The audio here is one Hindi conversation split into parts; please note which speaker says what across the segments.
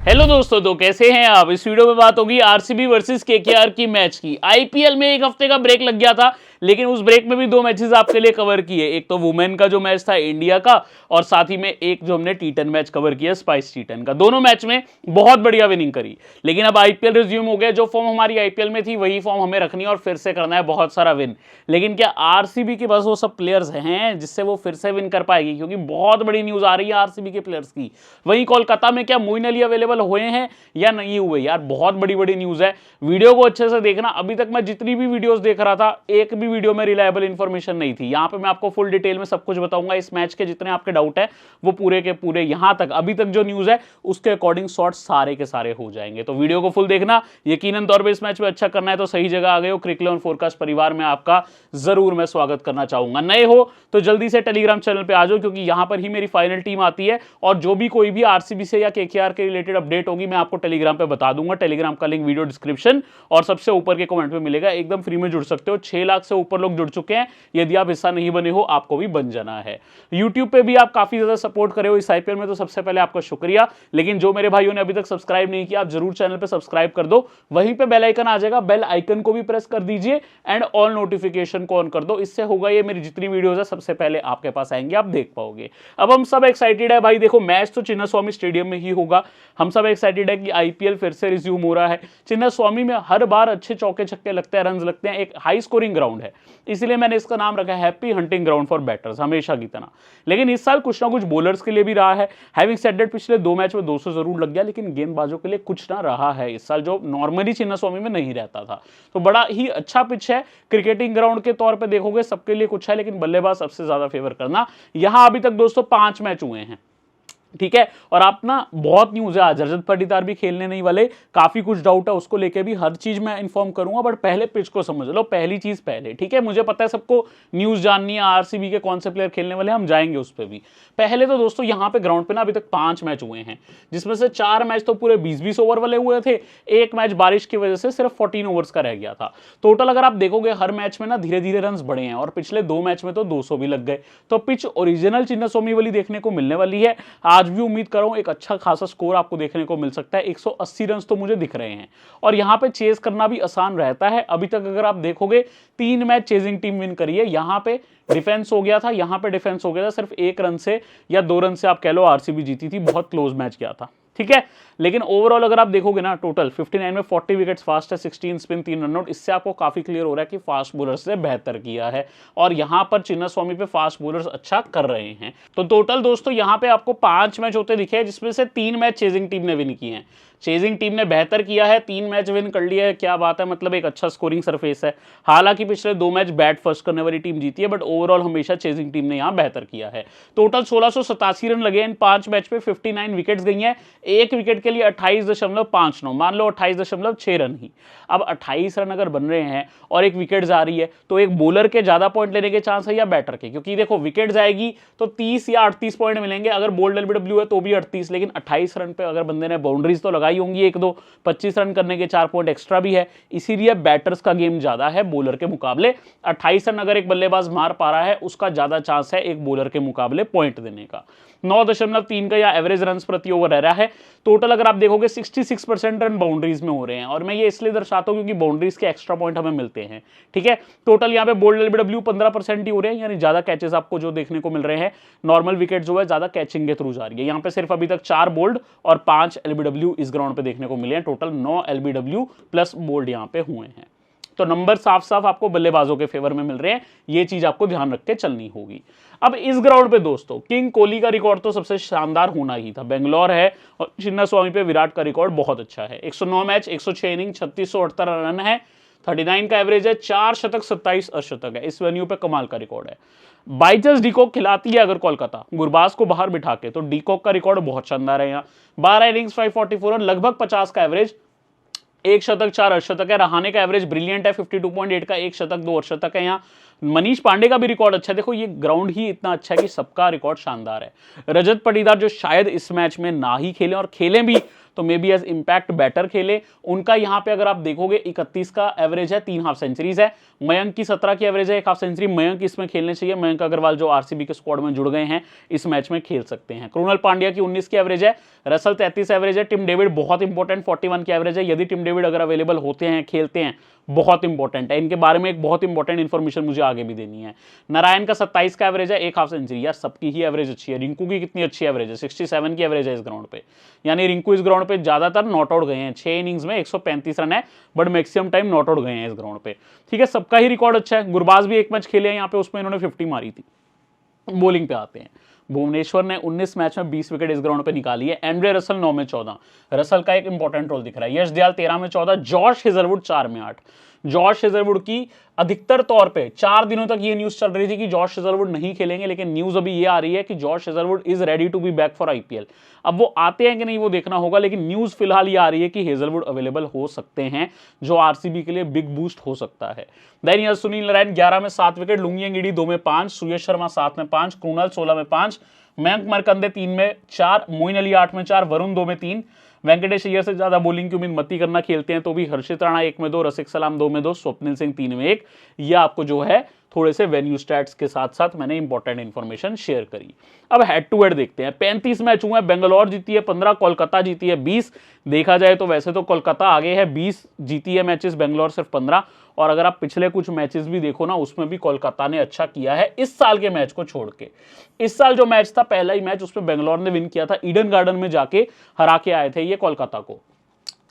Speaker 1: हेलो दोस्तों, तो कैसे हैं आप। इस वीडियो में बात होगी आरसीबी वर्सेस केकेआर की मैच की। आईपीएल में एक हफ्ते का ब्रेक लग गया था, लेकिन उस ब्रेक में भी दो मैचेस आपके लिए कवर किए। एक तो वुमेन का जो मैच था इंडिया का, और साथ ही में एक जो हमने टी10 मैच कवर किया स्पाइस टी10 का। दोनों मैच में बहुत बढ़िया विनिंग करी। लेकिन अब आईपीएल रिज्यूम हो गया। जो फॉर्म हमारी आईपीएल में थी वही फॉर्म हमें रखनी है और फिर से करना है बहुत सारा विन। लेकिन क्या आरसीबी के पास वो सब प्लेयर्स हैं जिससे वो फिर से विन कर पाएगी? क्योंकि बहुत बड़ी न्यूज आ रही है आरसीबी के प्लेयर्स की। वहीं कोलकाता में क्या मोइन अली अवेलेबल हुए हैं या नहीं हुए? यार बहुत बड़ी बड़ी न्यूज है। वीडियो को अच्छे से देखना। अभी तक मैं जितनी भी वीडियोस देख रहा था, एक भी वीडियो में रिलायबल इंफॉर्मेशन नहीं थी। यहां पे मैं आपको फुल डिटेल में सब कुछ बताऊंगा। इस मैच के जितने आपके डाउट है वो पूरे के पूरे यहां तक अभी तक जो न्यूज है उसके अकॉर्डिंग शॉर्ट्स सारे के सारे हो जाएंगे। तो वीडियो को फुल देखना। यकीनन तौर पर इस मैच में अच्छा करना है तो सही जगह आ गए हो। क्रिकलेवन फोरकास्ट परिवार में आपका जरूर मैं स्वागत करना चाहूंगा। नए हो तो जल्दी से टेलीग्राम चैनल पे आ जाओ, क्योंकि यहां पर ही मेरी फाइनल टीम आती है और जो भी कोई भी आरसीबी से या केकेआर के रिलेटेड अपडेट होगी मैं आपको टेलीग्राम पे बता दूंगा। टेलीग्राम का लिंक वीडियो डिस्क्रिप्शन और सबसे ऊपर के कमेंट में मिलेगा। एकदम फ्री में जुड़ सकते हो। 6 लाख से ऊपर लोग जुड़ चुके हैं। यदि आप हिस्सा नहीं बने हो आपको भी बन जाना है। यूट्यूब पे भी आप काफी ज्यादा सपोर्ट करे हो इस आईपीएल में, तो सबसे पहले आपका शुक्रिया। लेकिन जो मेरे भाइयों ने अभी तक सब्सक्राइब नहीं किया, आप जरूर चैनल पे सब्सक्राइब कर दो। वहीं पे बेल आइकन आ जाएगा, बेल आइकन को भी प्रेस कर दीजिए एंड ऑल नोटिफिकेशन को ऑन कर दो। इससे होगा ये मेरी जितनी वीडियोस है सबसे पहले आपके पास आएंगे, आप देख पाओगे। अब हम सब एक्साइटेड है भाई। देखो मैच तो चिन्नास्वामी स्टेडियम में ही होगा। हम सब एक्साइटेड है कि आईपीएल फिर से रिज्यूम हो रहा है। चिन्नास्वामी में हर बार अच्छे चौके छक्के लगते हैं, रन लगते हैं। एक हाई स्कोरिंग ग्राउंड है, इसलिए मैंने इसका नाम रखा है happy hunting ground for batters, हमेशा की तरह। लेकिन इस साल कुछ ना कुछ बॉलर्स के लिए भी रहा है। हैविंग सेड दैट, पिछले 2 मैच में 200 जरूर लग गया, लेकिन गेंदबाजों के लिए कुछ ना रहा है इस साल, जो नॉर्मली चिन्नास्वामी में नहीं रहता था। तो बड़ा ही अच्छा पिच है। क्रिकेटिंग ग्राउंड के तौर पर देखोगे सबके लिए कुछ है, लेकिन बल्लेबाज सबसे ज्यादा फेवर करना। यहां अभी तक दोस्तों 5 मैच हुए हैं, ठीक है। और आप ना बहुत न्यूज है आज, रजत पाटीदार भी खेलने नहीं वाले। काफी कुछ डाउट है उसको लेके भी, हर चीज मैं इंफॉर्म करूंगा। बट पहले पिच को समझ लो, पहली चीज पहले, ठीक है। मुझे पता है सबको न्यूज जाननी है आरसीबी के कौन से प्लेयर खेलने वाले, हम जाएंगे उस पर भी। पहले तो दोस्तों यहाँ पे ग्राउंड पे ना अभी तक 5 मैच हुए हैं, जिसमें से 4 मैच तो पूरे 20-20 ओवर वाले हुए थे। एक मैच बारिश की वजह से सिर्फ 14 ओवर्स का रह गया था। टोटल अगर आप देखोगे हर मैच में ना धीरे धीरे रन बढ़े हैं, और पिछले 2 मैच में तो 200 भी लग गए। तो पिच ओरिजिनल चिन्नास्वामी वाली देखने को मिलने वाली है। आज भी उम्मीद कर रहा हूं एक अच्छा खासा स्कोर आपको देखने को मिल सकता है। 180 रन तो मुझे दिख रहे हैं, और यहां पे चेज करना भी आसान रहता है। अभी तक अगर आप देखोगे 3 मैच चेजिंग टीम विन करी है। यहां पे डिफेंस हो गया था, यहां पे डिफेंस हो गया था, सिर्फ 1 रन से या 2 रन से आप कह लो आरसीबी जीती थी। बहुत क्लोज मैच गया था, ठीक है। लेकिन ओवरऑल अगर आप देखोगे ना, टोटल 59 में 40 विकेट्स फास्ट है, 16 स्पिन, 3 रन आउट। इससे आपको काफी क्लियर हो रहा है कि फास्ट बॉलर से बेहतर किया है, और यहां पर चिन्नास्वामी पे फास्ट बॉलर्स अच्छा कर रहे हैं। तो टोटल दोस्तों यहां पे आपको 5 मैच होते दिखे, जिसमें से 3 मैच चेजिंग टीम ने विन किए हैं। चेजिंग टीम ने बेहतर किया है, 3 मैच विन कर लिया है। क्या बात है, मतलब एक अच्छा स्कोरिंग सरफेस है। हालांकि पिछले 2 मैच बैट फर्स्ट करने वाली टीम जीती है, बट ओवरऑल हमेशा चेजिंग टीम ने यहां बेहतर किया है। टोटल 1687 रन लगे इन 5 मैच पे, 59 विकेट्स गई हैं। एक विकेट के लिए 28.59, मान लो 28.6 रन ही। अब 28 रन अगर बन रहे हैं और एक विकेट जा रही है, तो एक बॉलर के ज्यादा पॉइंट लेने के चांस है या बैटर के? क्योंकि देखो विकेट जाएगी तो 30 या 38 पॉइंट मिलेंगे। अगर बोल्ड एलबीडब्ल्यू है तो भी 38, लेकिन 28 रन पे अगर बंदे ने बाउंड्रीज तो लगाई होंगी 1-2, 25 रन करने के 4 पॉइंट एक्स्ट्रा भी है। इसीलिए बैटर्स का गेम ज्यादा है बॉलर के मुकाबले। 28 रन अगर एक बल्लेबाज मार पा रहा है, उसका ज्यादा चांस है एक बॉलर के मुकाबले पॉइंट देने का। 9.3 का या एवरेज रन प्रति ओवर रह रहा है। टोटल अगर आप देखोगे 66% रन बाउंड्रीज में हो रहे हैं, और मैं ये इसलिए दर्शाता हूं क्योंकि बाउंड्रीज के एक्स्ट्रा पॉइंट हमें मिलते हैं, ठीक है। टोटल यहाँ पे बोल्ड एलबीडब्ल्यू 15% ही हो रहे हैं, यानी ज्यादा कैचेस आपको जो देखने को मिल रहे हैं। नॉर्मल विकेट जो है ज्यादा कैचिंग के थ्रू जा रही है। यहाँ पे सिर्फ अभी तक 4 बोल्ड और 5 एलबीडब्ल्यू इस ग्राउंड पे देखने को मिले हैं। टोटल 9 एलबीडब्ल्यू प्लस बोल्ड यहाँ पे हुए हैं। तो नंबर साफ साफ आपको बल्लेबाजों के फेवर में मिल रहे हैं। ये चीज आपको ध्यान रख के चलनी होगी। अब इस ग्राउंड पे दोस्तों किंग कोहली का रिकॉर्ड तो सबसे शानदार होना ही था। बेंगलोर है, और चिन्नास्वामी पे विराट का रिकॉर्ड बहुत अच्छा है। 109 मैच, 106 इनिंग, 3678 रन है, 39 का एवरेज है, 4 शतक, 27 अर्धशतक है। इस वेन्यू पे कमाल का रिकॉर्ड है। बाई चांस डीकॉक खिलाती है अगर कोलकाता गुरबाज को बाहर बिठा के, तो डीकॉक का रिकॉर्ड बहुत शानदार है। यहाँ 12 इनिंग्स, 544 रन, लगभग 50 का एवरेज, 1 शतक, 4 अर्धशतक है। रहाणे का एवरेज ब्रिलियंट है, 52.8 का, 1 शतक, 2 अर्धशतक है। यहाँ मनीष पांडे का भी रिकॉर्ड अच्छा है। देखो ये ग्राउंड ही इतना अच्छा है कि सबका रिकॉर्ड शानदार है। रजत पाटीदार जो शायद इस मैच में ना ही खेले, और खेलें भी तो maybe as impact batter खेले। उनका यहाँ पे अगर आप देखोगे 31 का एवरेज है, 3 हाफ सेंचुरीज है। मयंक की 17 की एवरेज है, 1 हाफ सेंचुरी। मयंक इसमें खेलने चाहिए। मयंक अग्रवाल जो आरसीबी के स्क्वाड में जुड़ गए हैं इस मैच में खेल सकते हैं। कृणाल पांड्या की 19 की एवरेज है, रसल 33 एवरेज है। टिम डेविड बहुत इंपॉर्टेंट 41 की एवरेज है। यदि टिम डेविड अगर अवेलेबल होते हैं, खेलते हैं, बहुत इंपॉर्टेंट है। इनके बारे में एक बहुत इंपॉर्टेंट इन्फॉर्मेशन मुझे आगे भी देनी है। नारायण का 27 का एवरेज है, 1 हाफ सेंचुरी। यार सबकी ही एवरेज अच्छी है। रिंकू की कितनी अच्छी एवरेज है, 67 की एवरेज है इस ग्राउंड पे। यानी रिंकू इस ग्राउंड पे ज्यादातर नॉट आउट गए हैं, 6 इनिंग्स में 135 रन है, but maximum time not out गए हैं इस ग्राउंड पे। ठीक है, सबका ही रिकॉर्ड अच्छा है। गुरबाज भी एक मैच खेले हैं यहाँ पे, उसमें इन्होंने 50 मारी थी। बॉलिंग पे आते हैं। भुवनेश्वर ने 19 मैच में 20 विकेट इस ग्राउंड पे निकाली है। एंड्रे रसल 9 में 14। रसल का एक इंपॉर्टेंट रोल दिख रहा है। यश दयाल 13 में 14। जॉश हेजलवुड 4 में 8। जॉश हेजलवुड की अधिकतर तौर पे 4 दिनों तक ये न्यूज चल रही थी कि जॉश हेजलवुड नहीं खेलेंगे, लेकिन न्यूज अभी ये आ रही है कि Josh Hazlewood is ready to be back for IPL. अब वो आते हैं कि नहीं वो देखना होगा, लेकिन न्यूज फिलहाल ये आ रही है कि हेजलवुड अवेलेबल हो सकते हैं, जो आरसीबी के लिए बिग बूस्ट हो सकता है। देन सुनील नारायण 11 में 7 विकेट। लुंगियांग गिडी 2 में 5। सुयश शर्मा 7 में 5। कृणाल 16 में 5। मयंक मरकंदे 3 में 4। मोइन अली 8 में 4। वरुण 2 में 3। वेंकटेश अय्यर से ज्यादा बॉलिंग की उम्मीद मत ही करना, खेलते हैं तो भी। हर्षित राणा 1 में 2। रसिक सलाम 2 में 2। स्वप्निल सिंह 3 में 1। यह आपको जो है थोड़े से वेन्यू स्टैट्स के साथ साथ मैंने इंपॉर्टेंट इंफॉर्मेशन शेयर करी। अब हेड टू हेड देखते हैं। 35 मैच हुए हैं। बेंगलोर जीती है 15, कोलकाता जीती है 20। देखा जाए तो वैसे तो कोलकाता आगे है, 20 जीती है मैचेस, बेंगलोर सिर्फ 15। और अगर आप पिछले कुछ मैचेस भी देखो ना, उसमें भी कोलकाता ने अच्छा किया है इस साल के मैच को छोड़ के। इस साल जो मैच था, पहला ही मैच, उसमें बेंगलोर ने विन किया था। ईडन गार्डन में जाके हरा के आए थे ये कोलकाता को।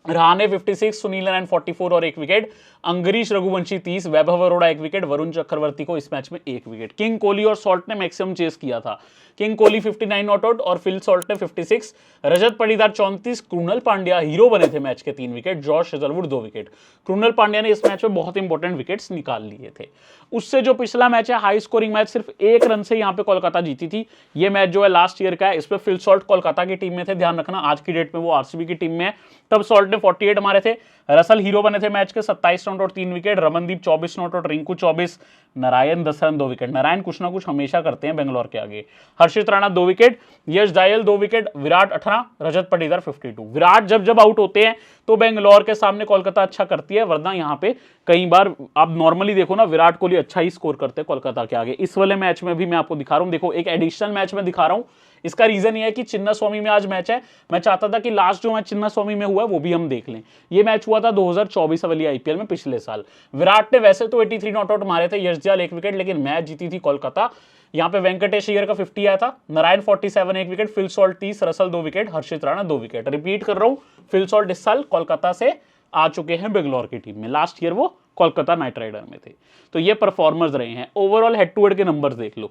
Speaker 1: रहाणे 56, सुनील नारायण 44 और 1 विकेट। अंगरीश रघुवंशी 30, वैभव अरोड़ा 1 विकेट। वरुण चक्रवर्ती को इस मैच में 1 विकेट। किंग कोहली और सॉल्ट ने मैक्सिमम चेस किया था। किंग कोहली 59 नॉट आउट और फिल सॉल्ट ने 56। रजत पटीदार 34। कृणाल पांड्या हीरो बने थे मैच के, 3 wicket. Josh Hazlewood 2 wicket. Krunal Pandya ने इस मैच में बहुत इंपॉर्टेंट विकेट्स निकाल लिए थे। उससे जो पिछला मैच है, हाई स्कोरिंग मैच, सिर्फ 1 रन से यहाँ पे कोलकाता जीती थी। ये मैच जो है लास्ट ईयर का है, इसमें फिल सॉल्ट कोलकाता की टीम में थे, ध्यान रखना। आज की डेट में वो आरसीबी की टीम में है। तब सॉल्ट ने 48 मारे थे। रसल हीरो बने थे मैच के, 27 not out 3 wicket. Ramandeep 24 not out, Rinku 24, Narayan 10 run 2 wicket. Narayan कुछ ना कुछ हमेशा करते हैं बेंगलोर के आगे। हर्षित राणा 2 विकेट। यश दयाल 2 विकेट। विराट 18, रजत पटीदार 52। विराट जब जब आउट होते हैं तो बेंगलोर के सामने कोलकाता अच्छा करती है, वरना यहाँ पे कई बार आप नॉर्मली देखो ना, विराट कोहली अच्छा ही स्कोर करते हैं कोलकाता के आगे। इस वाले मैच में भी मैं आपको दिखा रहा हूँ, देखो एक एडिशनल मैच में दिखा रहा हूँ। इसका रीजन ये है कि चिन्नास्वामी में आज मैच है। मैं चाहता था कि लास्ट जो मैच चिन्नास्वामी में हुआ है वो भी हम देख लें। ये मैच हुआ था 2024 वाली आईपीएल में, पिछले साल। विराट ने वैसे तो 83 नॉट आउट मारे थे, यश दयाल 1 विकेट, लेकिन मैच जीती थी कोलकाता। यहाँ पे वेंकटेश अय्यर का 50 आया था। Narayan 47 1 wicket. Phil Salt 30, Russell 2 wicket. Harshit Rana 2 wicket. Repeat कर रहा हूं, फिल सॉल्ट इस साल कोलकाता से आ चुके हैं बेंगलोर की टीम में। लास्ट ईयर वो कोलकाता नाइट राइडर में थे। तो ये परफॉर्मर्स रहे हैं। ओवरऑल हेड टू हेड के नंबर्स देख लो।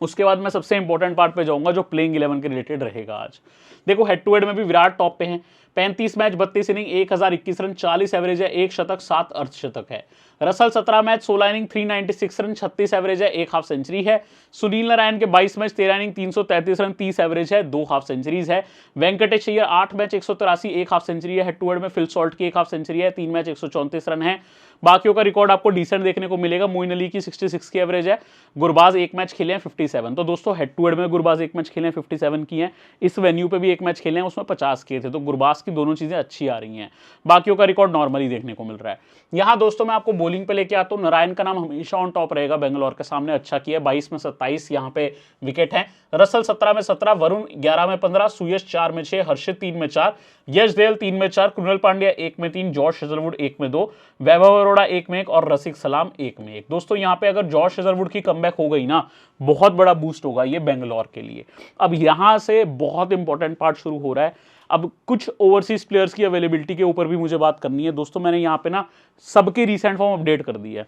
Speaker 1: उसके बाद मैं सबसे इंपॉर्टेंट पार्ट पे जाऊंगा जो प्लेइंग 11 के रिलेटेड रहेगा आज। देखो हेड टू हेड में भी विराट टॉप पे हैं। 35 मैच 32 इनिंग 1021 रन 40 एवरेज है, 1 शतक 7 अर्धशतक है। Russell 17 match 16 inning 396 run 36 average है, 1 हाफ सेंचुरी है। सुनील नारायण के 22 मैच 13 इनिंग 333 रन 30 एवरेज है, 2 हाफ सेंचुरीज है। Venkatesh Iyer 8 match 183 1 half century है हेड टू हेड में। फिल सॉल्ट की 1 हाफ सेंचुरी है, 3 मैच 134 रन है। बाकियों का रिकॉर्ड आपको डिसेंट देखने को मिलेगा। मोइन अली की 66 की एवरेज है। गुरबाज 1 मैच खेले हैं 57। तो दोस्तों हेड टू हेड में गुरबाज 1 मैच खेले हैं 57 की हैं। इस वेन्यू पे भी 1 मैच खेले हैं, उसमें 50 किए थे। तो गुरबाज की दोनों चीजें अच्छी आ रही हैं। बाकियों का रिकॉर्ड नॉर्मली देखने को मिल रहा है। यहाँ दोस्तों मैं आपको बॉलिंग पे लेके आता हूँ। नारायण का नाम हमेशा ऑन टॉप रहेगा, बेंगलोर के सामने अच्छा किया। 22 में 27 यहाँ पे विकेट है। रसल 17 में 17, वरुण 11 में 15, सुयश 4 में 6, हर्षित 3 में 4, यश दयाल 3 में 4, कृणाल पांड्या 1 में 3, जॉश हेजलवुड 1 में 2, वैभव अरोड़ा 1 में 1 और रसिक सलाम 1 में 1। दोस्तों यहाँ पे अगर जॉश हेजलवुड की कमबैक हो गई ना, बहुत बड़ा बूस्ट होगा ये बेंगलोर के लिए। अब यहां से बहुत इंपॉर्टेंट पार्ट शुरू हो रहा है। अब कुछ ओवरसीज प्लेयर्स की अवेलेबिलिटी के ऊपर भी मुझे बात करनी है। दोस्तों मैंने यहाँ पे ना सबकी रीसेंट फॉर्म अपडेट कर दी है।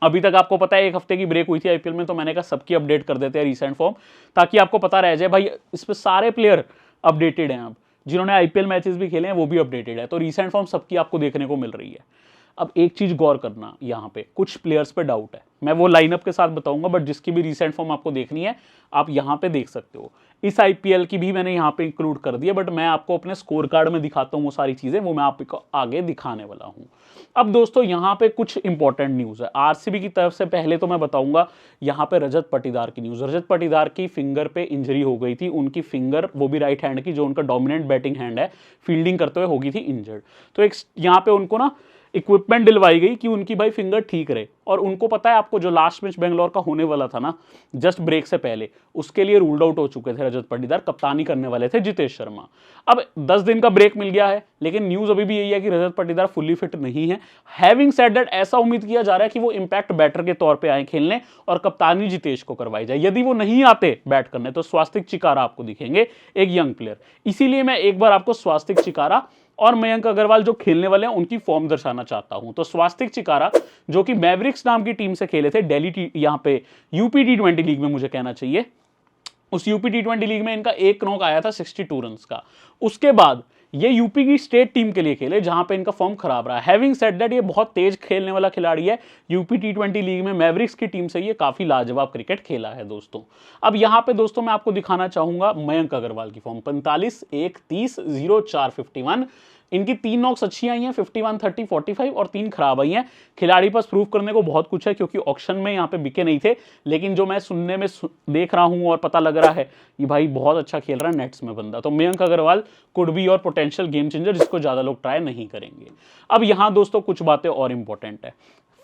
Speaker 1: अभी तक आपको पता है 1 हफ्ते की ब्रेक हुई थी आईपीएल में, तो मैंने कहा सबकी अपडेट कर देते हैं रीसेंट फॉर्म, ताकि आपको पता रह जाए भाई इस पे सारे प्लेयर अपडेटेड हैं। अब जिन्होंने आईपीएल मैचेस भी खेले हैं वो भी अपडेटेड है, तो रीसेंट फॉर्म सबकी आपको देखने को मिल रही है। अब एक चीज गौर करना, यहाँ पे कुछ प्लेयर्स पे डाउट है, मैं वो लाइनअप के साथ बताऊंगा, बट जिसकी भी रिसेंट फॉर्म आपको देखनी है आप यहाँ पे देख सकते हो। इस आईपीएल की भी मैंने यहाँ पे इंक्लूड कर दी है, बट मैं आपको अपने स्कोर कार्ड में दिखाता हूँ वो सारी चीजें, वो मैं आपको आगे दिखाने वाला हूँ। अब दोस्तों यहाँ पे कुछ इंपॉर्टेंट न्यूज है आरसीबी की तरफ से। पहले तो मैं बताऊंगा यहाँ पे रजत पाटीदार की न्यूज। रजत पाटीदार की फिंगर पे इंजरी हो गई थी, उनकी फिंगर, वो भी राइट हैंड की, जो उनका डोमिनेंट बैटिंग हैंड है, फील्डिंग करते हुए होगी थी इंजर्ड। तो एक यहाँ पे उनको ना इक्विपमेंट दिलवाई गई कि उनकी भाई फिंगर ठीक रहे। और उनको पता है आपको, जो लास्ट मैच बेंगलोर का होने वाला था ना जस्ट ब्रेक से पहले, उसके लिए रूल्ड आउट हो चुके थे रजत पाटीदार, कप्तानी करने वाले थे जितेश शर्मा। अब 10 दिन का ब्रेक मिल गया है, लेकिन न्यूज अभी भी यही है कि रजत पाटीदार फुल्ली फिट नहीं है। हैविंग सेड दैट, ऐसा उम्मीद किया जा रहा है कि वो इंपैक्ट बैटर के तौर पर आए खेलने और कप्तानी जितेश को करवाई जाए। यदि वो नहीं आते बैट करने तो स्वास्तिक चिकारा आपको दिखेंगे, एक यंग प्लेयर। इसीलिए मैं एक बार आपको स्वास्तिक चिकारा और मयंक अग्रवाल जो खेलने वाले हैं उनकी फॉर्म दर्शाना चाहता हूं। तो स्वास्तिक चिकारा जो कि मैवरिक्स नाम की टीम से खेले थे दिल्ली, यहां पे यूपी टी20 लीग में मुझे कहना चाहिए, उस यूपी टी20 लीग में इनका एक नॉक आया था 62 रन्स का। उसके बाद ये यूपी की स्टेट टीम के लिए खेले जहां पे इनका फॉर्म खराब रहा। हैविंग सेड दैट, ये बहुत तेज खेलने वाला खिलाड़ी है। यूपी टी20 लीग में मैवरिक्स की टीम से ये काफी लाजवाब क्रिकेट खेला है दोस्तों। अब यहां पे दोस्तों मैं आपको दिखाना चाहूंगा मयंक अग्रवाल की फॉर्म। 45, 1, 30, 0, 4, 51। इनकी 3 नॉक्स अच्छी आई हैं, 51, 30, 45 और 3 खराब आई हैं। खिलाड़ी पास प्रूव करने को बहुत कुछ है, क्योंकि ऑक्शन में यहाँ पे बिके नहीं थे, लेकिन जो मैं सुनने में देख रहा हूँ और पता लग रहा है कि भाई बहुत अच्छा खेल रहा है नेट्स में बंदा। तो मयंक अग्रवाल कुड बी और पोटेंशियल गेम चेंजर, जिसको ज्यादा लोग ट्राई नहीं करेंगे। अब यहाँ दोस्तों कुछ बातें और इंपॉर्टेंट है।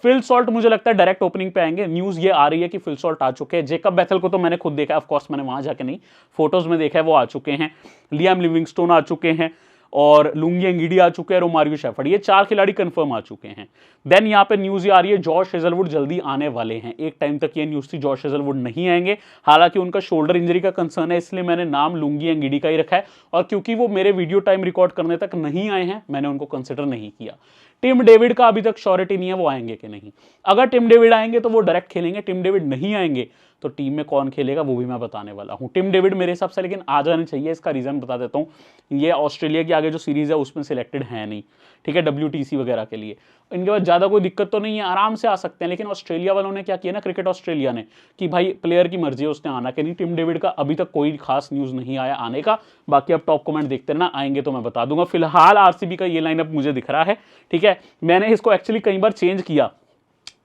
Speaker 1: फिल सॉल्ट मुझे लगता है डायरेक्ट ओपनिंग पे आएंगे। न्यूज ये आ रही है कि फिल सॉल्ट आ चुके हैं। जेकब बैथल को तो मैंने खुद देखा, ऑफ कोर्स मैंने वहां जाके नहीं, फोटोज में देखा है, वो आ चुके हैं। लियाम लिविंगस्टोन आ चुके हैं और लुंगी एंगिडी आ चुके हैं, रोमारियो शेफर्ड, ये 4 खिलाड़ी कंफर्म आ चुके हैं। देन यहाँ पे न्यूज ये आ रही है जॉश हेजलवुड जल्दी आने वाले हैं। एक टाइम तक ये न्यूज थी जॉश हेजलवुड नहीं आएंगे, हालांकि उनका शोल्डर इंजरी का कंसर्न है, इसलिए मैंने नाम लुंगी एंगिडी का ही रखा है। और क्योंकि वो मेरे वीडियो टाइम रिकॉर्ड करने तक नहीं आए हैं, मैंने उनको कंसिडर नहीं किया। टिम डेविड का अभी तक श्योरिटी नहीं है वो आएंगे कि नहीं। अगर टिम डेविड आएंगे तो वो डायरेक्ट खेलेंगे, टिम डेविड नहीं आएंगे तो टीम में कौन खेलेगा वो भी मैं बताने वाला हूं। टिम डेविड मेरे हिसाब से लेकिन आ जाने चाहिए, इसका रीजन बता देता हूं। ये ऑस्ट्रेलिया की आगे जो सीरीज है उसमें सिलेक्टेड है नहीं, ठीक है, WTC वगैरह के लिए। इनके पास ज्यादा कोई दिक्कत तो नहीं है, आराम से आ सकते हैं। लेकिन ऑस्ट्रेलिया वालों ने क्या किया ना, क्रिकेट ऑस्ट्रेलिया ने, कि भाई प्लेयर की मर्जी है उसने आना कि नहीं। टिम डेविड का अभी तक कोई खास न्यूज नहीं आया आने का। बाकी अब टॉप कमेंट देखते रहना, आएंगे तो मैं बता दूंगा। फिलहाल आरसीबी का ये लाइनअप मुझे दिख रहा है, ठीक है। मैंने इसको एक्चुअली कई बार चेंज किया,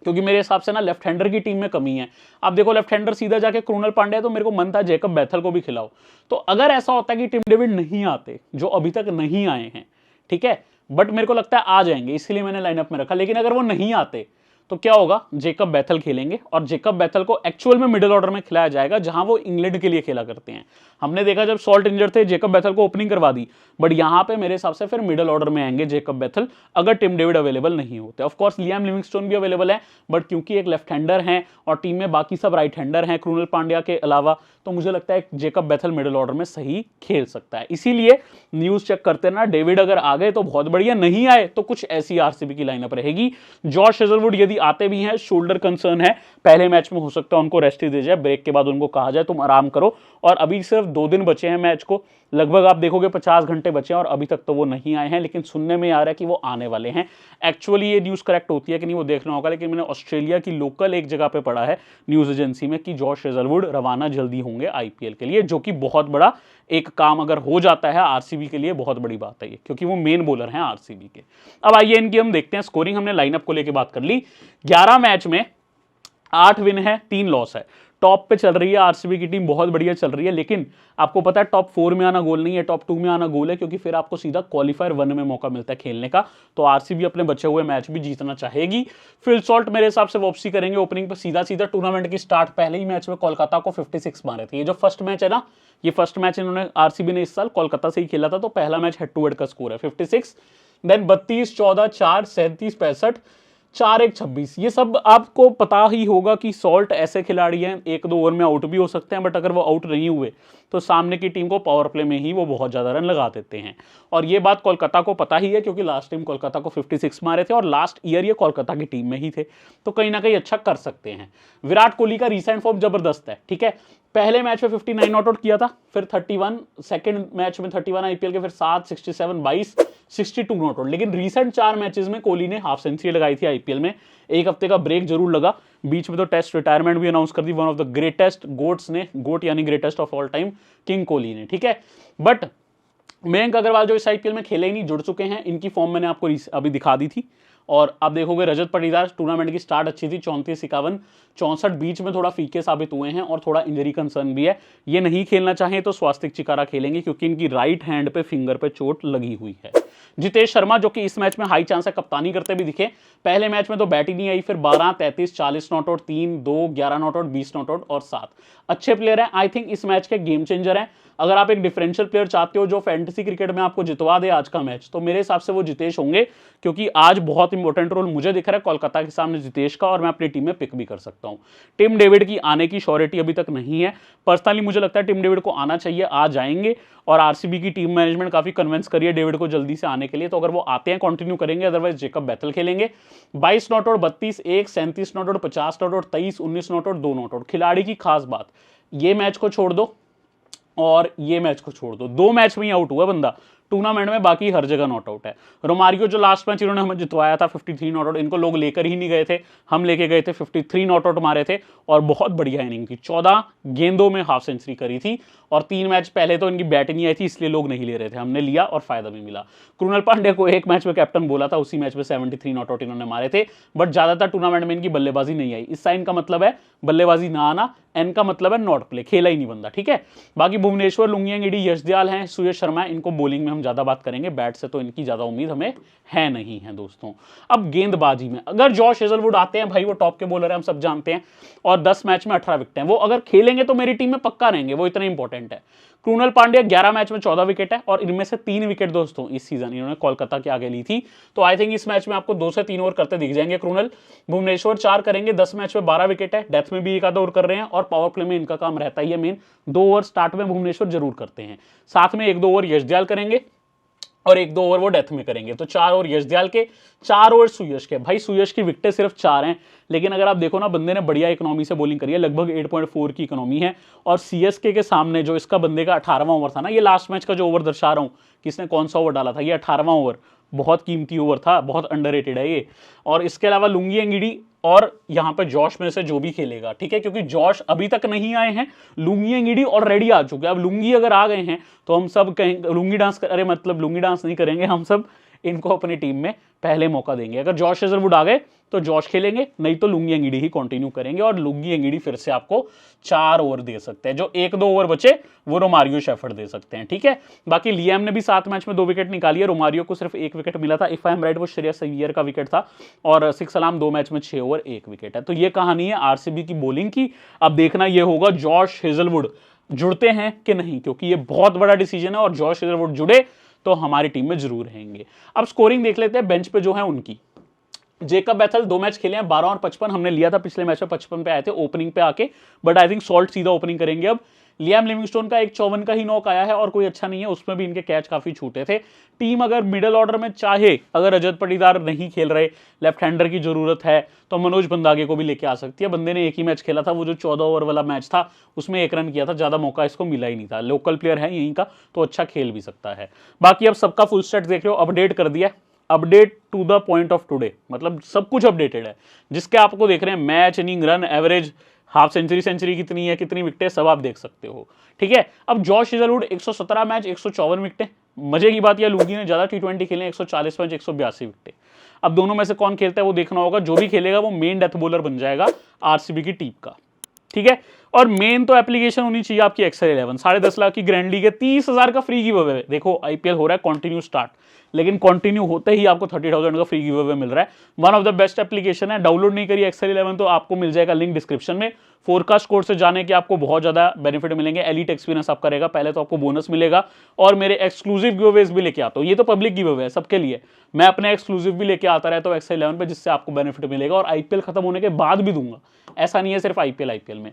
Speaker 1: क्योंकि मेरे हिसाब से ना लेफ्ट हैंडर की टीम में कमी है। अब देखो लेफ्ट हैंडर सीधा जाके कृणाल पांड्या, तो मेरे को मन था जेकब बैथल को भी खिलाओ। तो अगर ऐसा होता है कि टिम डेविड नहीं आते, जो अभी तक नहीं आए हैं, ठीक है, बट मेरे को लगता है आ जाएंगे, इसलिए मैंने लाइनअप में रखा। लेकिन अगर वो नहीं आते तो क्या होगा, जेकब बैथल खेलेंगे और जेकब बैथल को एक्चुअल में मिडिल ऑर्डर में खिलाया जाएगा, जहां वो इंग्लैंड के लिए खेला करते हैं। हमने देखा जब सॉल्ट इंजर्ड थे, जेकब बैथल को ओपनिंग करवा दी, बट यहां पे मेरे हिसाब से फिर मिडिल ऑर्डर में आएंगे जेकब बैथल, अगर टिम डेविड अवेलेबल नहीं होते। ऑफ कोर्स लियाम लिविंगस्टोन भी अवेलेबल है, बट क्योंकि एक लेफ्ट हैंडर है और टीम में बाकी सब राइट हैंडर हैं कृणाल पांड्या के अलावा, तो मुझे लगता है जेकब बैथल मिडिल ऑर्डर में सही खेल सकता है। इसीलिए न्यूज चेक करते ना, डेविड अगर आ गए तो बहुत बढ़िया, नहीं आए तो कुछ ऐसी आरसीबी की लाइनअप रहेगी। जॉश हेजलवुड यदि आते भी हैं, शोल्डर कंसर्न है, पहले मैच में हो सकता है उनको रेस्ट ही दे जाए, ब्रेक के बाद उनको कहा जाए तुम आराम करो। और अभी सिर्फ 2 दिन बचे हैं मैच को, लगभग आप देखोगे 50 घंटे बचे हैं और अभी तक तो वो नहीं आए हैं। लेकिन सुनने में आ रहा है कि वो आने वाले हैं। एक्चुअली ये न्यूज़ करेक्ट होती है कि नहीं वो देखना होगा, लेकिन मैंने ऑस्ट्रेलिया की लोकल एक जगह पे पढ़ा है न्यूज़ एजेंसी में कि जॉश हेजलवुड रवाना जल्दी होंगे आईपीएल के लिए, जो कि बहुत बड़ा एक काम अगर हो जाता है आरसीबी के लिए, बहुत बड़ी बात है ये, क्योंकि वो मेन बॉलर हैं आरसीबी के। अब आइए इनकी हम देखते हैं स्कोरिंग। हमने लाइनअप को लेकर बात कर ली। 11 मैच में 8 विन है, 3 लॉस है। टॉप पे चल रही है आरसीबी की टीम, बहुत बढ़िया चल रही है। लेकिन आपको पता है टॉप 4 में आना गोल नहीं है, टॉप 2 में आना गोल है, क्योंकि फिर आपको सीधा क्वालिफायर 1 में मौका मिलता है खेलने का। तो आरसीबी अपने बचे हुए मैच भी जीतना चाहेगी। फिल सॉल्ट मेरे हिसाब से वापसी करेंगे ओपनिंग पर, सीधा सीधा टूर्नामेंट की स्टार्ट पहले ही मैच में कोलकाता को 56 मारे थे। ये जो फर्स्ट मैच है ना, ये फर्स्ट मैच इन्होंने आरसीबी ने इस साल कोलकाता से ही खेला था, तो पहला मैच हेड टू हेड का स्कोर है 56। देन 32, 14, 4, 37, 65, 4, 1, 26। ये सब आपको पता ही होगा कि सॉल्ट ऐसे खिलाड़ी हैं, 1-2 ओवर में आउट भी हो सकते हैं, बट अगर वो आउट नहीं हुए तो सामने की टीम को पावर प्ले में ही वो बहुत ज्यादा रन लगा देते हैं। और ये बात कोलकाता को पता ही है, क्योंकि लास्ट टाइम कोलकाता को 56 मारे थे और लास्ट ईयर ये कोलकाता की टीम में ही थे, तो कहीं ना कहीं अच्छा कर सकते हैं। विराट कोहली का रिसेंट फॉर्म जबरदस्त है, ठीक है। पहले मैच में 59 नॉट आउट किया था, फिर 31, सेकंड मैच में 31 आईपीएल के, फिर 7, 67, 22, 62 नॉट आउट। लेकिन रीसेंट 4 मैचेस में कोहली ने हाफ सेंचुरी लगाई थी आईपीएल में। एक हफ्ते का ब्रेक जरूर लगा, बीच में तो टेस्ट रिटायरमेंट भी अनाउंस कर दी one of the greatest GOATs ने, गोट यानी greatest of all time, king Kohli ने, ठीक है। बट मयंक अग्रवाल जो इस आईपीएल में खेले ही नहीं, जुड़ चुके हैं, इनकी फॉर्म मैंने आपको अभी दिखा दी थी। और आप देखोगे रजत पाटीदार, टूर्नामेंट की स्टार्ट अच्छी थी, 34-51, 64 बीच में थोड़ा फीके साबित हुए हैं और थोड़ा इंजरी कंसर्न भी है। ये नहीं खेलना चाहें तो स्वास्तिक चिकारा खेलेंगे क्योंकि इनकी राइट हैंड पे फिंगर पे चोट लगी हुई है। जितेश शर्मा जो कि इस मैच में हाई चांस है कप्तानी करते भी दिखे, पहले मैच में तो बैट ही नहीं आई, फिर 12, 33, 40 not out, 3, 2, 11 not out, 20 not out और 7 अच्छे प्लेयर हैं। आई थिंक इस मैच के गेम चेंजर हैं। अगर आप एक डिफरेंशियल प्लेयर चाहते हो जो फैंटेसी क्रिकेट में आपको जितवा दे आज का मैच, तो मेरे हिसाब से वो जितेश होंगे, क्योंकि आज बहुत इंपॉर्टेंट रोल मुझे दिख रहा है कोलकाता के सामने जितेश का, और मैं अपनी टीम में पिक भी कर सकता हूं। टिम डेविड की आने की श्योरिटी अभी तक नहीं है। पर्सनली मुझे लगता है टिम डेविड को आना चाहिए, आ जाएंगे, और आरसीबी की टीम मैनेजमेंट काफी कन्विंस करिए डेविड को जल्दी से आने के लिए, तो अगर वो आते हैं कंटिन्यू करेंगे, अदरवाइज जेकब बैथल खेलेंगे। 22 not out, 32, 1, 37 not out, 50 not out, 23, 19 not out, 2 not out. खिलाड़ी की खास बात, ये मैच को छोड़ दो और ये मैच को छोड़ दो, 2 मैच में ही आउट हुआ बंदा टूर्नामेंट में, बाकी हर जगह नॉट आउट है। रोमारियो जो लास्ट मैच इन्होंने हमें जितवाया था 53 नॉट आउट, इनको लोग लेकर ही नहीं गए थे, हम लेके गए थे, 53 नॉट आउट मारे थे और बहुत बढ़िया इनिंग थी, 14 गेंदों में हाफ सेंचुरी करी थी, और 3 मैच पहले तो इनकी बैट नहीं आई थी इसलिए लोग नहीं ले रहे थे, हमने लिया और फायदा भी मिला। कृणाल पांड्या को एक मैच में कैप्टन बोला था, उसी मैच में 73 नॉट आउट इन्होंने मारे थे, बट ज्यादातर टूर्नामेंट में इनकी बल्लेबाजी नहीं आई। इस साइन का मतलब है बल्लेबाजी ना आना, एन का मतलब है नॉट प्ले, खेला ही नहीं बंदा, ठीक है। बाकी भुवनेश्वर, लुंगियांग, यश दयाल हैं, सुयश शर्मा, इनको बॉलिंग में हम ज्यादा बात करेंगे, बैट से तो इनकी ज्यादा उम्मीद हमें है नहीं है दोस्तों। अब गेंदबाजी में अगर जॉश हेजलवुड आते हैं, भाई वो टॉप के बॉलर है, हम सब जानते हैं, और 10 मैच में 18 विकेट हैं, वो अगर खेलेंगे तो मेरी टीम में पक्का रहेंगे, वो इतना इंपॉर्टेंट है। कृणाल पांड्या 11 मैच में 14 विकेट है, और इनमें से 3 विकेट दोस्तों इस सीजन इन्होंने कोलकाता के आगे ली थी, तो आई थिंक इस मैच में आपको 2 से 3 ओवर करते दिख जाएंगे कृणाल। भुवनेश्वर 4 करेंगे, 10 मैच में 12 विकेट है, डेथ में भी एक आधा ओवर कर रहे हैं, और पावर प्ले में इनका काम रहता ही है मेन, 2 ओवर स्टार्ट में भुवनेश्वर जरूर करते हैं, साथ में 1-2 ओवर यश दयाल करेंगे और 1-2 ओवर वो डेथ में करेंगे, तो 4 ओवर यश दयाल के, 4 ओवर सुयश के। भाई सुयश की विकेटें सिर्फ 4 हैं, लेकिन अगर आप देखो ना, बंदे ने बढ़िया इकोनॉमी से बॉलिंग करी है, लगभग 8.4 की इकोनॉमी है, और सीएसके के सामने जो इसका बंदे का 18वां ओवर था ना, ये लास्ट मैच का जो ओवर दर्शा रहा हूं, किसने कौन सा ओवर डाला था, ये 18वां ओवर, बहुत कीमती ओवर था, बहुत अंडररेटेड है ये। और इसके अलावा लुंगियांग और यहाँ पे जॉश में से जो भी खेलेगा, ठीक है, क्योंकि जॉश अभी तक नहीं आए हैं, लुंगियांग ऑलरेडी आ चुके हैं। अब लुंगी अगर आ गए हैं तो हम सब कहेंगे लुंगी डांस, अरे मतलब लुंगी डांस नहीं करेंगे, हम सब इनको अपनी टीम में पहले मौका देंगे। अगर जॉश हेजलवुड आ गए तो जॉश खेलेंगे, नहीं तो लुंगियांग ही कंटिन्यू करेंगे, और लुंगियांग फिर से आपको 4 ओवर दे सकते हैं, जो 1-2 ओवर बचे वो रोमारियो शेफर्ड दे सकते हैं, ठीक है। बाकी लियाम ने भी 7 मैच में 2 विकेट निकाली है, रोमारियो को सिर्फ 1 विकेट मिला था, इफ आई एम राइट वो श्रेयस अय्यर का विकेट था, और 6 अलाम 2 मैच में 6 ओवर 1 विकेट है। तो ये कहानी है आरसीबी की बॉलिंग की। अब देखना ये होगा जॉश हेजलवुड जुड़ते हैं कि नहीं, क्योंकि ये बहुत बड़ा डिसीजन है, और जॉश हेजलवुड जुड़े तो हमारी टीम में जरूर रहेंगे। अब स्कोरिंग देख लेते हैं बेंच पे जो है उनकी। जेकब बैथल 2 मैच खेले हैं, 12 और 55, हमने लिया था पिछले मैच में 55 पे आए थे ओपनिंग पे आके, बट आई थिंक सॉल्ट सीधा ओपनिंग करेंगे। अब लियाम लिविंगस्टोन का एक 54 का ही नॉक आया है और कोई अच्छा नहीं है, उसमें भी इनके कैच काफी छूटे थे। टीम अगर मिडिल ऑर्डर में चाहे, अगर रजत पाटीदार नहीं खेल रहे, लेफ्ट हैंडर की जरूरत है, तो मनोज बंदागे को भी लेके आ सकती है। बंदे ने एक ही मैच खेला था, वो जो 14 ओवर वाला मैच था उसमें 1 रन किया था, ज्यादा मौका इसको मिला ही नहीं था, लोकल प्लेयर है यहीं का, तो अच्छा खेल भी सकता है। बाकी अब सबका फुल स्टेट देख रहे हो, अपडेट कर दिया, update to the point of today, मतलब सब कुछ अपडेटेड है, जिसके आपको देख रहे हैं match, inning, run, average, half century कितनी है, कितनी विकेटें, सब आप देख सकते हो, ठीक है। अब जॉश हेजलवुड 117 मैच, 154 विकेटें, मजे की बात यह लुंगी ने ज्यादा T20 खेले, 140 मैच, 182 विकेटें। अब दोनों में से कौन खेलता है वो देखना होगा, जो भी खेलेगा वो मेन डेथ बॉलर बन जाएगा आरसीबी की टीम का, ठीक है। और मेन तो एप्लीकेशन होनी चाहिए आपकी एक्सेल 11, 10.5 लाख की ग्रैंड लीग है, 30,000 का फ्री गिव अवे। देखो आईपीएल हो रहा है कंटिन्यू स्टार्ट, लेकिन कंटिन्यू होते ही आपको 30,000 का फ्री गिव अवे मिल रहा है। One of the best application है, डाउनलोड नहीं करी एक्सेल 11 तो आपको मिल जाएगा लिंक डिस्क्रिप्शन में। फोरकास्ट कोड से जाने के आपको बहुत ज्यादा बेनिफिट मिलेंगे, एलीट एक्सपीरियंस आपका रहेगा, पहले तो आपको बोनस मिलेगा, और मेरे एक्सक्लूसिव गिव अवेज भी लेके आता हूँ। ये तो पब्लिक गिव अवे है सबके लिए, मैं अपने एक्सक्लूसिव भी लेके आता रहता हूँ एक्सेल 11 पे, जिससे आपको बेनिफिट मिलेगा, और आईपीएल खत्म होने के बाद भी दूंगा, ऐसा नहीं है सिर्फ आईपीएल में।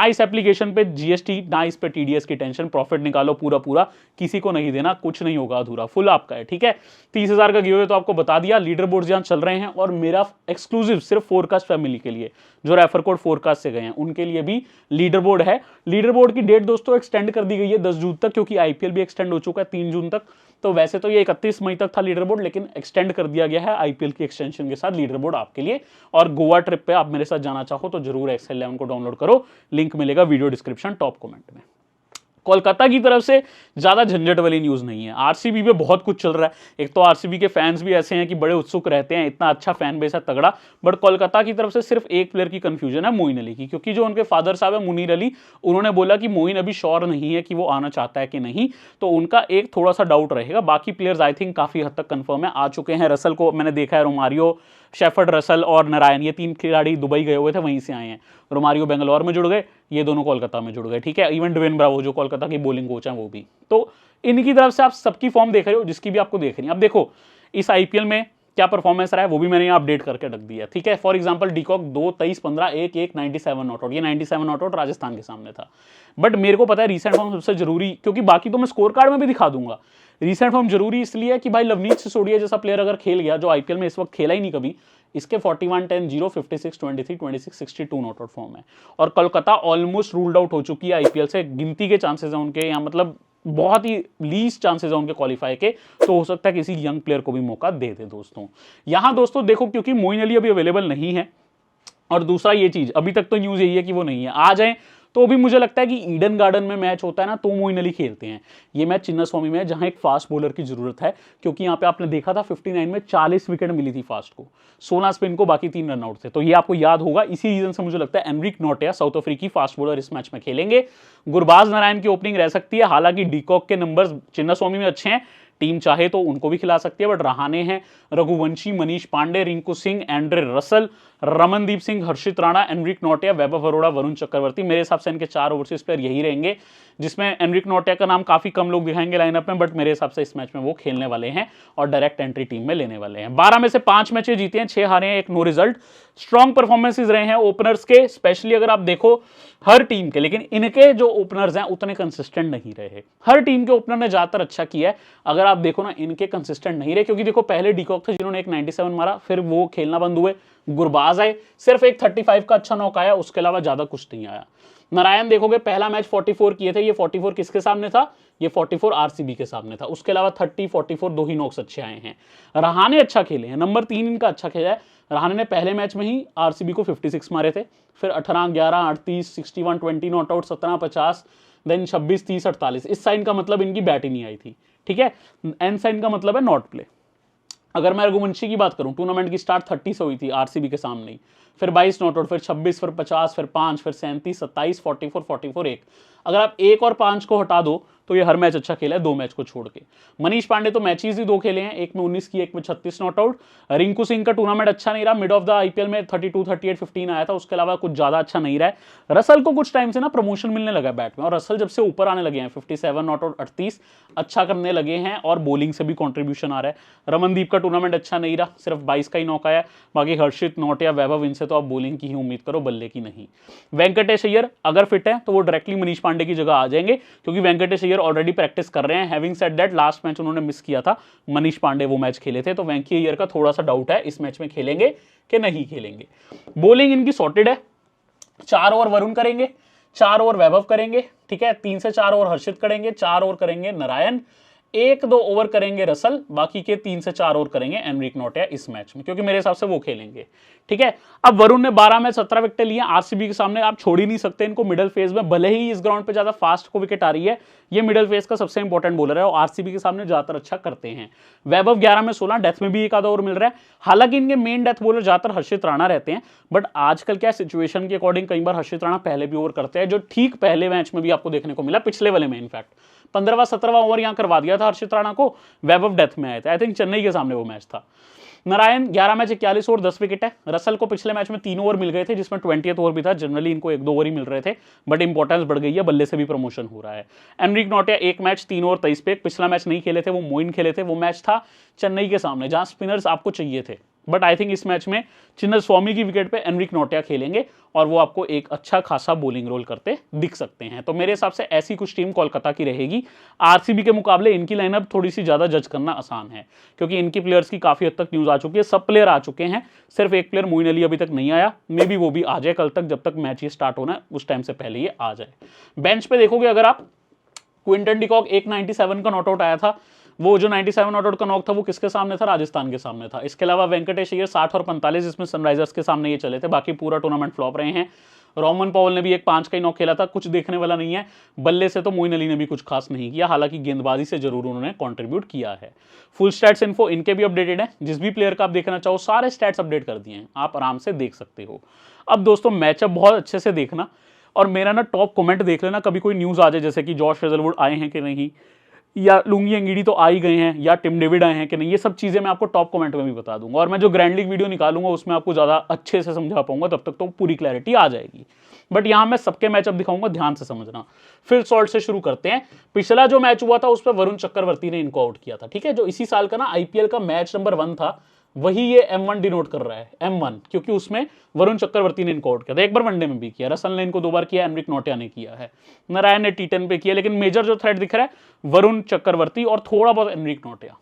Speaker 1: ना इस एप्लीकेशन पे जीएसटी, ना इस पे टीडीएस की टेंशन, प्रॉफिट निकालो पूरा पूरा, किसी को नहीं देना, कुछ नहीं होगा अधूरा, फुल आपका है, ठीक है। 30,000 का गिव तो आपको बता दिया, लीडर बोर्ड जहां चल रहे हैं, और मेरा एक्सक्लूसिव सिर्फ फोरकास्ट फैमिली के लिए, जो रेफर कोड फोरकास्ट से गए हैं उनके लिए भी लीडर बोर्ड है। लीडर बोर्ड की डेट दोस्तों एक्सटेंड कर दी गई है 10 जून तक, क्योंकि आईपीएल भी एक्सटेंड हो चुका है 3 जून तक। तो वैसे तो ये 31 मई तक था लीडर बोर्ड, लेकिन एक्सटेंड कर दिया गया है आईपीएल की एक्सटेंशन के साथ लीडर बोर्ड आपके लिए। और गोवा ट्रिप पे आप मेरे साथ जाना चाहो तो जरूर XL11 को डाउनलोड करो, लिंक मिलेगा वीडियो डिस्क्रिप्शन टॉप कमेंट में। कोलकाता की तरफ से ज्यादा झंझट वाली न्यूज नहीं है, आरसीबी पे बहुत कुछ चल रहा है। एक तो आरसीबी के फैंस भी ऐसे हैं कि बड़े उत्सुक रहते हैं, इतना अच्छा फैन बेस है तगड़ा, बट कोलकाता की तरफ से सिर्फ एक प्लेयर की कंफ्यूजन है, मोइन अली की, क्योंकि जो उनके फादर साहब है मुनीर अली, उन्होंने बोला कि मोइन अभी श्योर नहीं है कि वो आना चाहता है कि नहीं, तो उनका एक थोड़ा सा डाउट रहेगा। बाकी प्लेयर्स आई थिंक काफी हद तक कंफर्म है, आ चुके हैं। रसल को मैंने देखा है, रोमारियो, शेफर्ड, रसल और नारायण, ये 3 खिलाड़ी दुबई गए हुए थे, वहीं से आए हैं। रोमारियो बेंगलोर में जुड़ गए, ये दोनों कोलकाता में जुड़ गए, ठीक है। इवन ड्वेन ब्रावो जो कोलकाता की बॉलिंग कोच हैं वो भी, तो इनकी तरफ से आप सबकी फॉर्म देख रहे हो, जिसकी भी आपको देख रही है। अब देखो इस आईपीएल में क्या परफॉर्मेंस रहा है वो भी मैंने यहाँ अपडेट करके रख दिया, ठीक है। For example de Kock 2, 23, 15, 1, 1, 97 not out, ये 97 नॉट आउट राजस्थान के सामने था। बट मेरे को पता है रीसेंट फॉर्म सबसे जरूरी, क्योंकि बाकी तो मैं स्कोर कार्ड में भी दिखा दूंगा। रीसेंट फॉर्म जरूरी इसलिए है कि भाई लवनीत सिसोदिया जैसा प्लेयर अगर खेल गया, जो आईपीएल में इस वक्त खेला ही नहीं कभी, इसके 41, 10, 0, 56, 23, 26, 62 नॉट आउट फॉर्म है। और कोलकाता ऑलमोस्ट रूल्ड आउट हो चुकी है आईपीएल से, गिनती के चांसेस हैं उनके यहाँ, मतलब बहुत ही लीस्ट चांसेस हैं उनके क्वालिफाई के, तो हो सकता है किसी यंग प्लेयर को भी मौका दे दे दोस्तों। यहां दोस्तों देखो, क्योंकि मोइन अली अभी अवेलेबल नहीं है, और दूसरा ये चीज अभी तक तो न्यूज यही है कि वो नहीं है, आ जाए तो भी मुझे लगता है कि ईडन गार्डन में मैच होता है ना, तो मोइन अली खेलते हैं। ये मैच चिन्नास्वामी में है, जहां एक फास्ट बॉलर की जरूरत है, क्योंकि यहाँ पे आपने देखा था 59 में 40 विकेट मिली थी फास्ट को, 16 स्पिन को, बाकी 3 रनआउट थे। तो ये आपको याद होगा, इसी रीजन से मुझे लगता है एनरिक नोटिया साउथ अफ्रीकी फास्ट बॉलर इस मैच में खेलेंगे। गुरबाज नारायण की ओपनिंग रह सकती है, हालांकि डीकॉक के नंबर्स चिन्नास्वामी में अच्छे हैं, टीम चाहे तो उनको भी खिला सकती है, बट रहाने हैं रघुवंशी, मनीष पांडे, रिंकू सिंह, एंड्रे रसल, रमनदीप सिंह, हर्षित राणा, एनरिक नोटिया, वैभव अरोड़ा, वरुण चक्रवर्ती। मेरे हिसाब से इनके 4 ओवरसीज प्लेयर यही रहेंगे, जिसमें एनरिक नोटिया का नाम काफी कम लोग दिखाएंगे लाइनअप में, बट मेरे हिसाब से इस मैच में वो खेलने वाले हैं और डायरेक्ट एंट्री टीम में लेने वाले हैं। 12 में से 5 मैचें जीते हैं, 6 हारे हैं, 1 नो रिजल्ट। स्ट्रॉन्ग परफॉर्मेंसेज रहे हैं ओपनर्स के, स्पेशली अगर आप देखो हर टीम के, लेकिन इनके जो ओपनर्स हैं उतने कंसिस्टेंट नहीं रहे। हर टीम के ओपनर ने ज्यादातर अच्छा किया है, अगर आप देखो ना इनके कंसिस्टेंट नहीं रहे, क्योंकि देखो पहले डीकॉक थे जिन्होंने एक 97 मारा, फिर वो खेलना बंद हुए। गुरबाज आए, सिर्फ एक 35 का अच्छा नॉक आया, उसके अलावा ज्यादा कुछ नहीं आया। नारायण देखोगे पहला मैच 44 किए थे, ये 44 किसके सामने था, ये 44 आरसीबी के सामने था। उसके अलावा 30, 44 दो ही नॉक्स अच्छे आए हैं। रहाने अच्छा खेले हैं, नंबर 3 इनका अच्छा खेला है। रहाने ने पहले मैच में ही आरसीबी को 56 मारे थे, फिर 18, 11, 38, 61, 20 नॉट आउट, 17, 50, देन 26, 30, 48। इस साइन का मतलब इनकी बैट ही नहीं आई थी, ठीक है। एन साइन का मतलब है नॉट प्ले। अगर मैं रघुवंशी की बात करूं, टूर्नामेंट की स्टार्ट 30 से हुई थी आरसीबी के सामने ही, फिर 22 नॉट आउट, फिर 26, फिर 50, फिर 5, फिर 37, 27, 44, 44, 1। अगर आप 1 और 5 को हटा दो तो ये हर मैच अच्छा खेला है, 2 मैच को छोड़ के। मनीष पांडे तो मैचेस ही 2 खेले हैं, एक में 19 की, एक में 36 नॉट आउट। रिंकू सिंह का टूर्नामेंट अच्छा नहीं रहा, मिड ऑफ द आईपीएल में 32, 38, 15 आया था, उसके अलावा कुछ ज्यादा अच्छा नहीं रहा है। रसल को कुछ टाइम से ना प्रमोशन मिलने लगा बैट में, और रसल जब से ऊपर आने लगे हैं 57 नॉट आउट, 38 अच्छा करने लगे हैं, और बॉलिंग से भी कॉन्ट्रीब्यूशन आ रहा है। रमनदीप का टूर्नामेंट अच्छा नहीं रहा, सिर्फ 22 का ही नॉक आया। बाकी हर्षित, नोटिया, वैभव, इनसे तो आप बॉलिंग की ही उम्मीद करो, बल्ले की नहीं। वेंकटेश अय्यर अगर फिट है तो वो डायरेक्टली मनीष पांडे की जगह आ जाएंगे, क्योंकि वेंकटेश अय्यर ऑलरेडी प्रैक्टिस कर रहे हैं। Having said that, last match उन्होंने मिस किया था, मनीष पांडे वो मैच खेले थे, तो वेंकी अय्यर का थोड़ा सा डाउट है इस मैच में खेलेंगे कि नहीं खेलेंगे। बॉलिंग इनकी सॉर्टेड है, 4 ओवर वरुण करेंगे, 4 ओवर वैभव करेंगे, ठीक है। 3 से 4 ओवर हर्षित करेंगे, 4 ओवर करेंगे नारायण, 1-2 ओवर करेंगे रसल, बाकी के 3 से 4 ओवर करेंगे एनरिक नोटिया इस मैच में, क्योंकि मेरे हिसाब से वो खेलेंगे, ठीक है। अब वरुण ने 12 में 17 विकेट लिए आरसीबी के सामने, आप छोड़ ही नहीं सकते इनको मिडिल फेज में, भले ही इस ग्राउंड पे ज्यादा फास्ट को विकेट आ रही है, ये मिडिल फेज का सबसे इंपॉर्टेंट बॉलर है और आरसीबी के सामने ज्यादातर अच्छा करते हैं। वैभव 11 में 16, डेथ में भी 1 आधा ओवर मिल रहा है। हालांकि इनके मेन डेथ बॉलर ज्यादातर हर्षित राणा रहते हैं, बट आजकल क्या सिचुएशन के अकॉर्डिंग कई बार हर्षित राणा पहले भी ओवर करते हैं, जो ठीक पहले मैच में भी आपको देखने को मिला, पिछले वाले में इनफैक्ट 15वां 17वां ओवर यहां करवा दिया था हर्षित राणा को, वैभव डेथ में आए थे। आई थिंक चेन्नई के सामने वो मैच था। नारायण 11 मैच 41 ओवर 10 विकेट है। रसल को पिछले मैच में 3 ओवर मिल गए थे, जिसमें 20th ओवर भी था। जनरली इनको 1-2 ओवर ही मिल रहे थे, बट इंपॉर्टेंस बढ़ गई है, बल्ले से भी प्रमोशन हो रहा है। एनरिक नोटिया 1 मैच 3 ओवर 23 पे, पिछला मैच नहीं खेले थे, वो मोइन खेले थे, वो मैच था चेन्नई के सामने, जहां स्पिनर्स आपको चाहिए थे, बट आई थिंक इस मैच में चिन्नस्वामी की विकेट पे एनरिक नोटिया खेलेंगे और वो आपको एक अच्छा खासा बॉलिंग रोल करते दिख सकते हैं। तो मेरे हिसाब से ऐसी कुछ टीम कोलकाता की रहेगी। आरसीबी के मुकाबले इनकी लाइनअप थोड़ी सी ज़्यादा जज करना आसान है, क्योंकि इनकी प्लेयर्स की काफ़ी हद तक न्यूज़ आ चुकी है। सब प्लेयर आ चुके हैं, सिर्फ एक प्लेयर मोइन अली अभी तक नहीं आया। मे बी वो भी आ जाए कल तक, जब तक मैच ये स्टार्ट होना है उस टाइम से पहले ये आ जाए। बेंच पे देखोगे अगर आप, क्विंटन डिकॉक एक 97 का नॉट आउट आया था। वो जो 97 नॉट आउट का नॉक था वो किसके सामने था? राजस्थान के सामने था। इसके अलावा वेंकटेश अय्यर 60 और 45 इसमें सनराइजर्स के सामने ये चले थे। बाकी पूरा टूर्नामेंट फ्लॉप रहे हैं। रोमन पॉवल ने भी एक 5 का ही नॉक खेला था, कुछ देखने वाला नहीं है। बल्ले से तो मोइन अली ने भी कुछ खास नहीं किया, हालांकि गेंदबाजी से जरूर उन्होंने कंट्रीब्यूट किया है। फुल स्टैट्स इन्फो इनके भी अपडेटेड है, जिस भी प्लेयर का आप देखना चाहो सारे स्टैट्स अपडेट कर दिए हैं, आप आराम से देख सकते हो। अब दोस्तों मैचअप बहुत अच्छे से देखना, और मेरा ना टॉप कमेंट देख लेना, कभी कोई न्यूज़ आ जाए जैसे कि जॉश हेजलवुड आए हैं कि नहीं, या लुंगी एंगीडी तो आ ही गए हैं, या टिम डेविड आए हैं कि नहीं, ये सब चीज़ें मैं आपको टॉप कमेंट में भी बता दूंगा। और मैं जो ग्रैंड लीग वीडियो निकालूंगा उसमें आपको ज़्यादा अच्छे से समझा पाऊंगा, तब तक तो पूरी क्लैरिटी आ जाएगी। बट यहाँ मैं सबके मैचअप दिखाऊंगा, ध्यान से समझना। फिर सॉल्ट से शुरू करते हैं। पिछला जो मैच हुआ था उस पर वरुण चक्रवर्ती ने इनको आउट किया था, ठीक है, जो इसी साल का ना आईपीएल का मैच नंबर 1 था, वही ये M1 डिनोट कर रहा है, M1, क्योंकि उसमें वरुण चक्रवर्ती ने इनको आउट किया था। एक बार वनडे में भी किया, रसल ने इनको 2 बार किया, एनरिक नोटिया ने किया है, नारायण ने T10 पे किया, लेकिन मेजर जो थ्रेड दिख रहा है वरुण चक्रवर्ती और थोड़ा बहुत एनरिक नोटिया।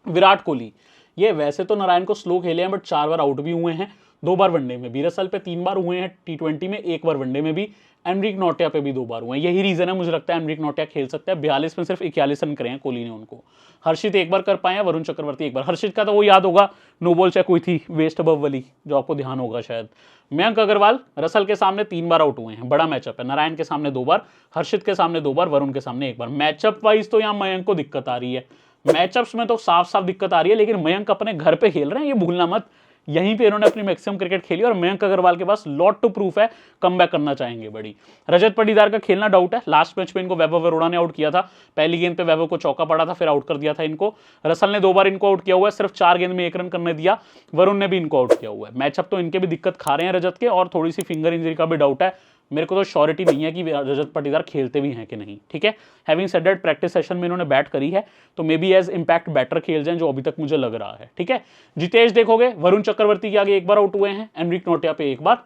Speaker 1: विराट कोहली, ये वैसे तो नारायण को स्लो खेले हैं, बट 4 बार आउट भी हुए हैं, 2 बार वनडे में भी, रसल पे 3 बार हुए हैं T20 में, 1 बार वनडे में भी, एनरिक नोटिया पे भी 2 बार हुए हैं। यही रीजन है, मुझे लगता है एनरिक नोटिया खेल सकता है। 42 में सिर्फ 41 रन करे हैं कोहली ने उनको। हर्षित 1 बार कर पाए हैं, वरुण चक्रवर्ती 1 बार। हर्षित का तो वो याद होगा, नो बॉल चाहे कोई थी वेस्ट अबव वाली, जो आपको ध्यान होगा शायद। मयंक अग्रवाल रसल के सामने 3 बार आउट हुए हैं, बड़ा मैचअप है। नारायण के सामने 2 बार, हर्षित के सामने 2 बार, वरुण के सामने 1 बार। मैचअप वाइज तो यहाँ मयंक को दिक्कत आ रही है, मैचअप्स में तो साफ साफ दिक्कत आ रही है, लेकिन मयंक अपने घर पे खेल रहे हैं, ये भूलना मत। यहीं पे इन्होंने अपनी मैक्सिमम क्रिकेट खेली, और मयंक अग्रवाल के पास लॉट टू प्रूफ है, कम बैक करना चाहेंगे बड़ी। रजत पाटीदार का खेलना डाउट है, लास्ट मैच में इनको वैभव अरोड़ा ने आउट किया था, पहली गेंद पे वैभव को चौका पड़ा था, फिर आउट कर दिया था इनको। रसल ने 2 बार इनको आउट किया हुआ है, सिर्फ 4 गेंद में 1 रन करने दिया। वरुण ने भी इनको आउट किया हुआ है। मैचअप तो इनके भी दिक्कत खा रहे हैं रजत के, और थोड़ी सी फिंगर इंजरी का भी डाउट है। मेरे को तो श्योरिटी नहीं है कि रजत पाटीदार खेलते भी हैं कि नहीं, ठीक है। Having said that, practice session में इन्होंने बैट करी है, तो maybe as impact batter खेल जाएं, जो अभी तक मुझे लग रहा है, ठीक है। जितेश देखोगे, वरुण चक्रवर्ती के आगे 1 बार आउट हुए हैं, एनरिक नोटिया पे 1 बार,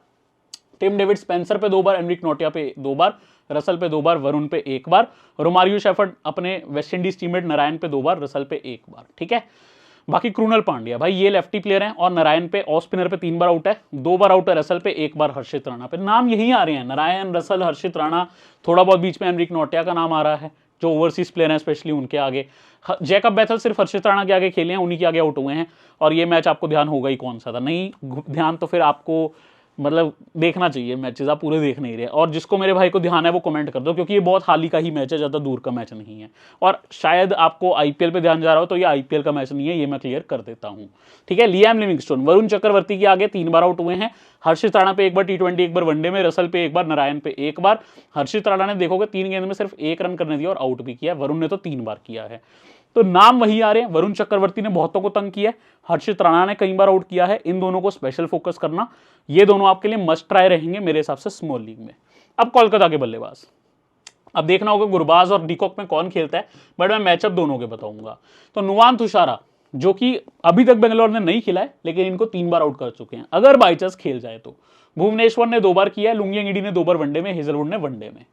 Speaker 1: टिम डेविड स्पेंसर पे 2 बार, एनरिक नोटिया पे 2 बार, रसल पे 2 बार, वरुण पे 1 बार, रोमारियो शेफर्ड अपने वेस्ट इंडीज टीममेट नारायण पे 2 बार, रसल पे 1 बार, ठीक है। बाकी कृणाल पांड्या, भाई ये लेफ्टी प्लेयर हैं, और नारायण पे ऑफ स्पिनर पे 3 बार आउट है, 2 बार आउट है रसल पे, 1 बार हर्षित राणा पे। नाम यही आ रहे हैं, नारायण, रसल, हर्षित राणा, थोड़ा बहुत बीच में एनरिक नोटिया का नाम आ रहा है, जो ओवरसीज प्लेयर हैं स्पेशली उनके आगे। जैकब बैथल सिर्फ हर्षित राणा के आगे खेले हैं, उन्हीं के आगे आउट हुए हैं। और ये मैच आपको ध्यान होगा ही कौन सा था, नहीं ध्यान तो फिर आपको मतलब देखना चाहिए मैचेस, आप पूरे देख नहीं रहे। और जिसको मेरे भाई को ध्यान है वो कमेंट कर दो, क्योंकि ये बहुत हाल ही का ही मैच है, ज़्यादा दूर का मैच नहीं है। और शायद आपको आईपीएल पे ध्यान जा रहा हो, तो ये आईपीएल का मैच नहीं है, ये मैं क्लियर कर देता हूँ, ठीक है। लियाम लिविंगस्टोन, वरुण चक्रवर्ती के आगे 3 बार आउट हुए हैं, हर्षित राणा पे 1 बार T20, 1 बार वनडे में, रसल पे 1 बार, नारायण पे 1 बार। हर्षित राणा ने देखोगे 3 गेंद में सिर्फ 1 रन करने दिया और आउट भी किया, वरुण ने तो 3 बार किया है। तो नाम वही आ रहे हैं। वरुण चक्रवर्ती ने बहुतों को तंग किया है, हर्षित राणा ने कई बार आउट किया है। इन दोनों को स्पेशल फोकस करना, ये दोनों आपके लिए मस्ट ट्राई रहेंगे मेरे हिसाब से स्मॉल लीग में। अब कोलकाता के बल्लेबाज, अब देखना होगा गुरबाज और डीकॉक में कौन खेलता है, बट मैं मैचअप दोनों के बताऊंगा। तो नुवान तुषारा, जो कि अभी तक बेंगलोर ने नहीं खिला है, लेकिन इनको 3 बार आउट कर चुके हैं, अगर बाई चांस खेल जाए तो। भुवनेश्वर ने 2 बार किया है, लुंगी एंगीडी ने 2 बार वनडे में, हेजलवुड ने वनडे में।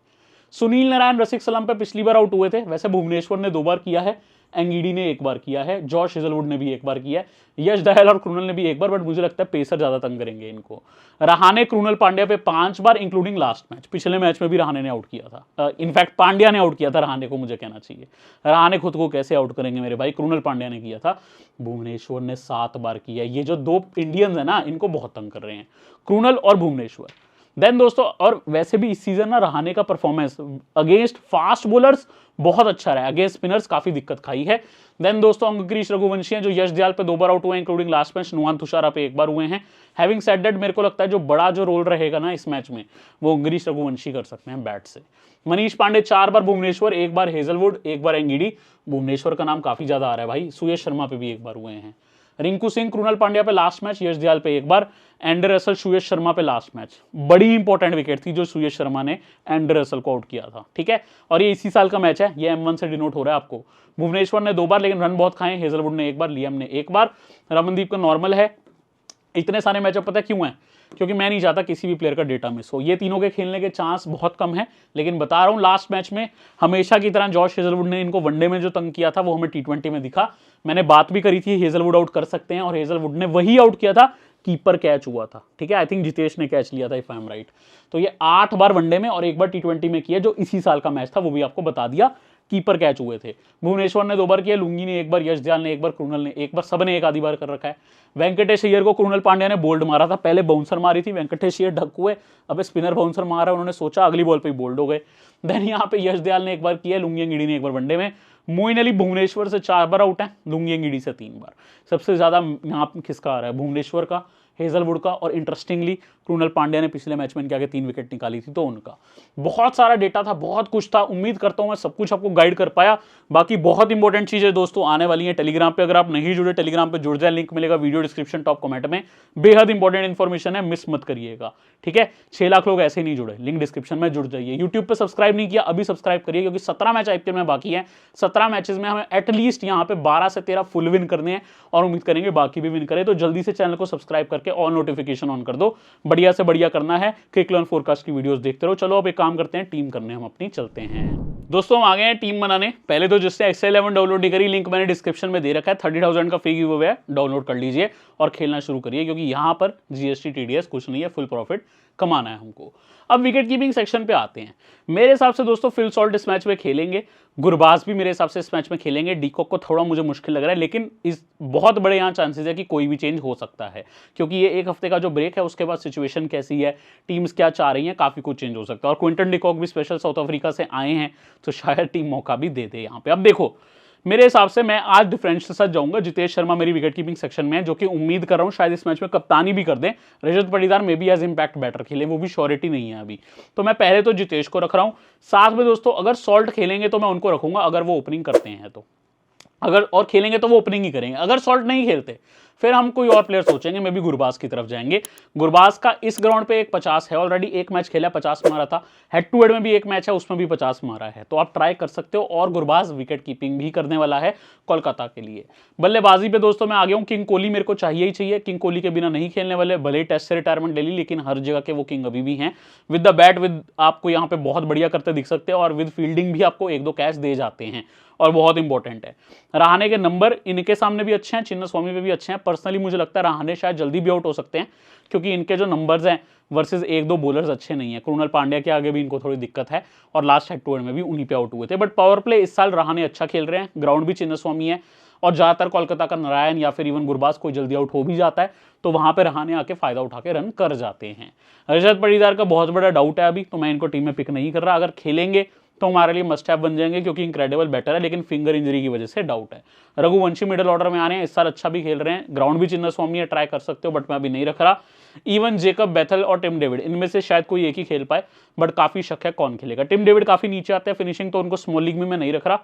Speaker 1: सुनील नारायण रसिक सलाम पे पिछली बार आउट हुए थे, वैसे भुवनेश्वर ने 2 बार किया है, एंगीडी ने 1 बार किया है, जॉश हेजलवुड ने भी 1 बार किया है, यश दयाल और कृणाल ने भी 1 बार, बट मुझे लगता है पेसर ज्यादा तंग करेंगे इनको। रहाणे कृणाल पांड्या पे 5 बार, इंक्लूडिंग लास्ट मैच, पिछले मैच में भी रहाणे ने आउट किया था, इनफैक्ट पांड्या ने आउट किया था रहाणे को, मुझे कहना चाहिए। रहाणे खुद को कैसे आउट करेंगे मेरे भाई, कृणाल पांड्या ने किया था। भुवनेश्वर ने 7 बार किया। ये जो 2 इंडियंस है ना, इनको बहुत तंग कर रहे हैं, कृणाल और भुवनेश्वर। देन दोस्तों, और वैसे भी इस सीजन ना रहाणे का परफॉर्मेंस अगेंस्ट फास्ट बॉलर्स बहुत अच्छा रहा है, अगेंस्ट स्पिनर्स काफी दिक्कत खाई है। देन दोस्तों, अंकुश रघुवंशी हैं, जो यश दयाल पे 2 बार आउट हुए हैं, including last match. Nuwan Thushara पे 1 बार हुए हैं। हैविंग सेड दैट, मेरे को लगता है जो बड़ा जो रोल रहेगा ना इस मैच में, वो अंकुश रघुवंशी कर सकते हैं बैट से। मनीष पांडे 4 बार, भुवनेश्वर 1 बार, हेजलवुड 1 बार, एंगीडी। भुवनेश्वर का नाम काफी ज्यादा आ रहा है भाई। सुयश शर्मा पे भी 1 बार हुए हैं। रिंकू सिंह, कृणाल पांड्या पे लास्ट मैच, यश दयाल पे 1 बार, एंडर रसल, सुयश शर्मा पे लास्ट मैच। बड़ी इंपॉर्टेंट विकेट थी जो सुयश शर्मा ने एंडर रसल को आउट किया था, ठीक है। और ये इसी साल का मैच है, ये M1 से डिनोट हो रहा है आपको। भुवनेश्वर ने 2 बार, लेकिन रन बहुत खाए। हेजलवुड ने 1 बार, लियाम ने 1 बार। रमनदीप का नॉर्मल है, इतने सारे मैचअप पता है क्यों है? क्योंकि मैं नहीं चाहता किसी भी प्लेयर का डेटा मिस हो। ये तीनों के खेलने के चांस बहुत कम है, लेकिन बता रहा हूँ लास्ट मैच में हमेशा की तरह जॉश हेजलवुड ने इनको वनडे में जो तंग किया था वो हमें टी20 में दिखा। मैंने बात भी करी थी हेजलवुड आउट कर सकते हैं, और हेजलवुड ने वही आउट किया था, कीपर कैच हुआ था, ठीक है। आई थिंक जितेश ने कैच लिया था इफ आई एम राइट। तो ये 8 बार वनडे में और 1 बार टी20 में किया, जो इसी साल का मैच था वो भी आपको बता दिया, कीपर कैच हुए थे। भुवनेश्वर ने 2 बार किया, लुंगी ने 1 बार, यश दयाल ने 1 बार, कृणल ने 1 बार, सबने एक आधी बार कर रखा है। वेंकटेश अय्यर को कृणल पांड्या ने बोल्ड मारा था, पहले बाउंसर मारी थी, वेंकटेश अय्यर ढक हुए, अब स्पिनर बाउंसर मारा, उन्होंने सोचा अगली बॉल पे ही बोल्ड हो गए। देन यहाँ पे यश दयाल ने 1 बार किया, लुंगी अंगीडी ने 1 बार वनडे में। मोइन अली भुवनेश्वर से 4 बार आउट है, लुंगी अंगीडी से 3 बार। सबसे ज्यादा यहाँ किसका आ रहा है? भुवनेश्वर का, हेजलवुड का, और इंटरेस्टिंगली कृणल पांड्या ने पिछले मैच में इनके आगे 3 विकेट निकाली थी, तो उनका। बहुत सारा डेटा था, बहुत कुछ था। उम्मीद करता हूं मैं सब कुछ आपको गाइड कर पाया। बाकी बहुत इंपॉर्टेंट चीजें दोस्तों आने वाली हैं टेलीग्राम पे। अगर आप नहीं जुड़े टेलीग्राम पे जुड़ जाए, लिंक मिलेगा वीडियो डिस्क्रिप्शन टॉप कमेंट में। बेहद इंपॉर्टेंट इन्फॉर्मेशन है, मिस मत करिएगा, ठीक है। 6 लाख लोग ऐसे ही नहीं जुड़े, लिंक डिस्क्रिप्शन में जुड़ जाइए। यूट्यूब पे सब्सक्राइब नहीं किया, अभी सब्सक्राइब करिए, क्योंकि 17 मैच आईपीएल में बाकी है। 17 मैचेस में हमें एटलीस्ट यहाँ पे 12 से 13 फुल विन करने हैं, और उम्मीद करेंगे बाकी भी विन करें। तो जल्दी से चैनल को सब्सक्राइब करके ऑल नोटिफिकेशन ऑन कर दो। बढ़िया से बढ़िया करना है, क्रिक लर्न फोरकास्ट की वीडियोस देखते रहो। चलो अब एक काम करते हैं, टीम करने हम अपनी चलते हैं। दोस्तों हम आ गए हैं टीम बनाने। पहले तो जिसने एक्सेल 11 डाउनलोड नहीं करी, लिंक मैंने डिस्क्रिप्शन में दे रखा है। 30,000 का फ्री गिव अवे है, डाउनलोड कर लीजिए और खेलना शुरू करिए, क्योंकि यहां पर जीएसटी टीडीएस कुछ नहीं है, फुल प्रॉफिट कमाना है हमको। अब विकेट कीपिंग सेक्शन पे आते हैं। मेरे हिसाब से दोस्तों फिल सॉल्ट इस मैच में खेलेंगे, गुरबाज भी मेरे हिसाब से इस मैच में खेलेंगे। डीकॉक को थोड़ा मुझे मुश्किल लग रहा है, लेकिन इस बहुत बड़े यहाँ चांसेस है कि कोई भी चेंज हो सकता है, क्योंकि ये 1 हफ्ते का जो ब्रेक है उसके बाद सिचुएशन कैसी है, टीम्स क्या चाह रही हैं, काफी कुछ चेंज हो सकता है। और क्विंटन डीकॉक भी स्पेशल साउथ अफ्रीका से आए हैं, तो शायद टीम मौका भी दे दे यहाँ पे। अब देखो मेरे हिसाब से मैं आज डिफरेंस के साथ जाऊंगा। जितेश शर्मा मेरी विकेट कीपिंग सेक्शन में है, जो कि उम्मीद कर रहा हूं शायद इस मैच में कप्तानी भी कर दें। रजत पाटीदार में भी एज इंपैक्ट बैटर खेले, वो भी श्योरिटी नहीं है अभी, तो मैं पहले तो जितेश को रख रहा हूं। साथ में दोस्तों अगर सॉल्ट खेलेंगे तो मैं उनको रखूंगा, अगर वो ओपनिंग करते हैं तो। अगर और खेलेंगे तो वो ओपनिंग ही करेंगे। अगर सॉल्ट नहीं खेलते फिर हम कोई और प्लेयर सोचेंगे, मे भी गुरबाज की तरफ जाएंगे। गुरबाज का इस ग्राउंड पे एक 50 है, ऑलरेडी 1 मैच खेला 50 मारा था। हेड टू हेड में भी 1 मैच है, उसमें भी 50 मारा है, तो आप ट्राई कर सकते हो। और गुरबाज विकेट कीपिंग भी करने वाला है कोलकाता के लिए। बल्लेबाजी पे दोस्तों मैं आ गया हूं, किंग कोहली मेरे को चाहिए ही चाहिए। किंग कोहली के बिना नहीं खेलने वाले, भले ही टेस्ट से रिटायरमेंट ले ली, लेकिन हर जगह के वो किंग अभी भी हैं। विद द बैट विद आपको यहाँ पे बहुत बढ़िया करते दिख सकते हैं, और विद फील्डिंग भी आपको 1-2 कैच दे जाते हैं, और बहुत इंपॉर्टेंट है। रहाणे के नंबर इनके सामने भी अच्छे हैं, चिन्नस्वामी पे भी अच्छे हैं। पर्सनली मुझे लगता है रहाणे शायद जल्दी भी आउट हो सकते हैं, क्योंकि इनके जो नंबर्स हैं वर्सेस 1-2 बॉलर्स अच्छे नहीं है। कृणल पांड्या के आगे भी इनको थोड़ी दिक्कत है, और लास्ट हेड टू हेड में भी उन्हीं पे आउट हुए थे। बट पावर प्ले इस साल रहाणे अच्छा खेल रहे हैं, ग्राउंड भी चिन्नस्वामी है, और ज्यादातर कोलकाता का नारायण या फिर इवन गुरबाज कोई जल्दी आउट हो भी जाता है, तो वहां पे रहाणे आके फायदा उठा के रन कर जाते हैं। रजत पाटीदार का बहुत बड़ा डाउट है अभी, तो मैं इनको टीम में पिक नहीं कर रहा। अगर खेलेंगे तो हमारे लिए मस्ट हैव बन जाएंगे, क्योंकि इनक्रेडिबल बैटर है, लेकिन फिंगर इंजरी की वजह से डाउट है। रघुवंशी मिडिल ऑर्डर में आ रहे हैं, इस साल अच्छा भी खेल रहे हैं। ग्राउंड भी चिन्नस्वामी है, ट्राई कर सकते हो, बट मैं अभी नहीं रख रहा। इवन जेकब बेथल और टिम डेविड, इनमें से शायद कोई एक ही खेल पाए, बट काफी शक है कौन खेलेगा। टिम डेविड काफी नीचे आते हैं फिनिशिंग, तो उनको स्मॉल लीग में मैं नहीं रख रहा।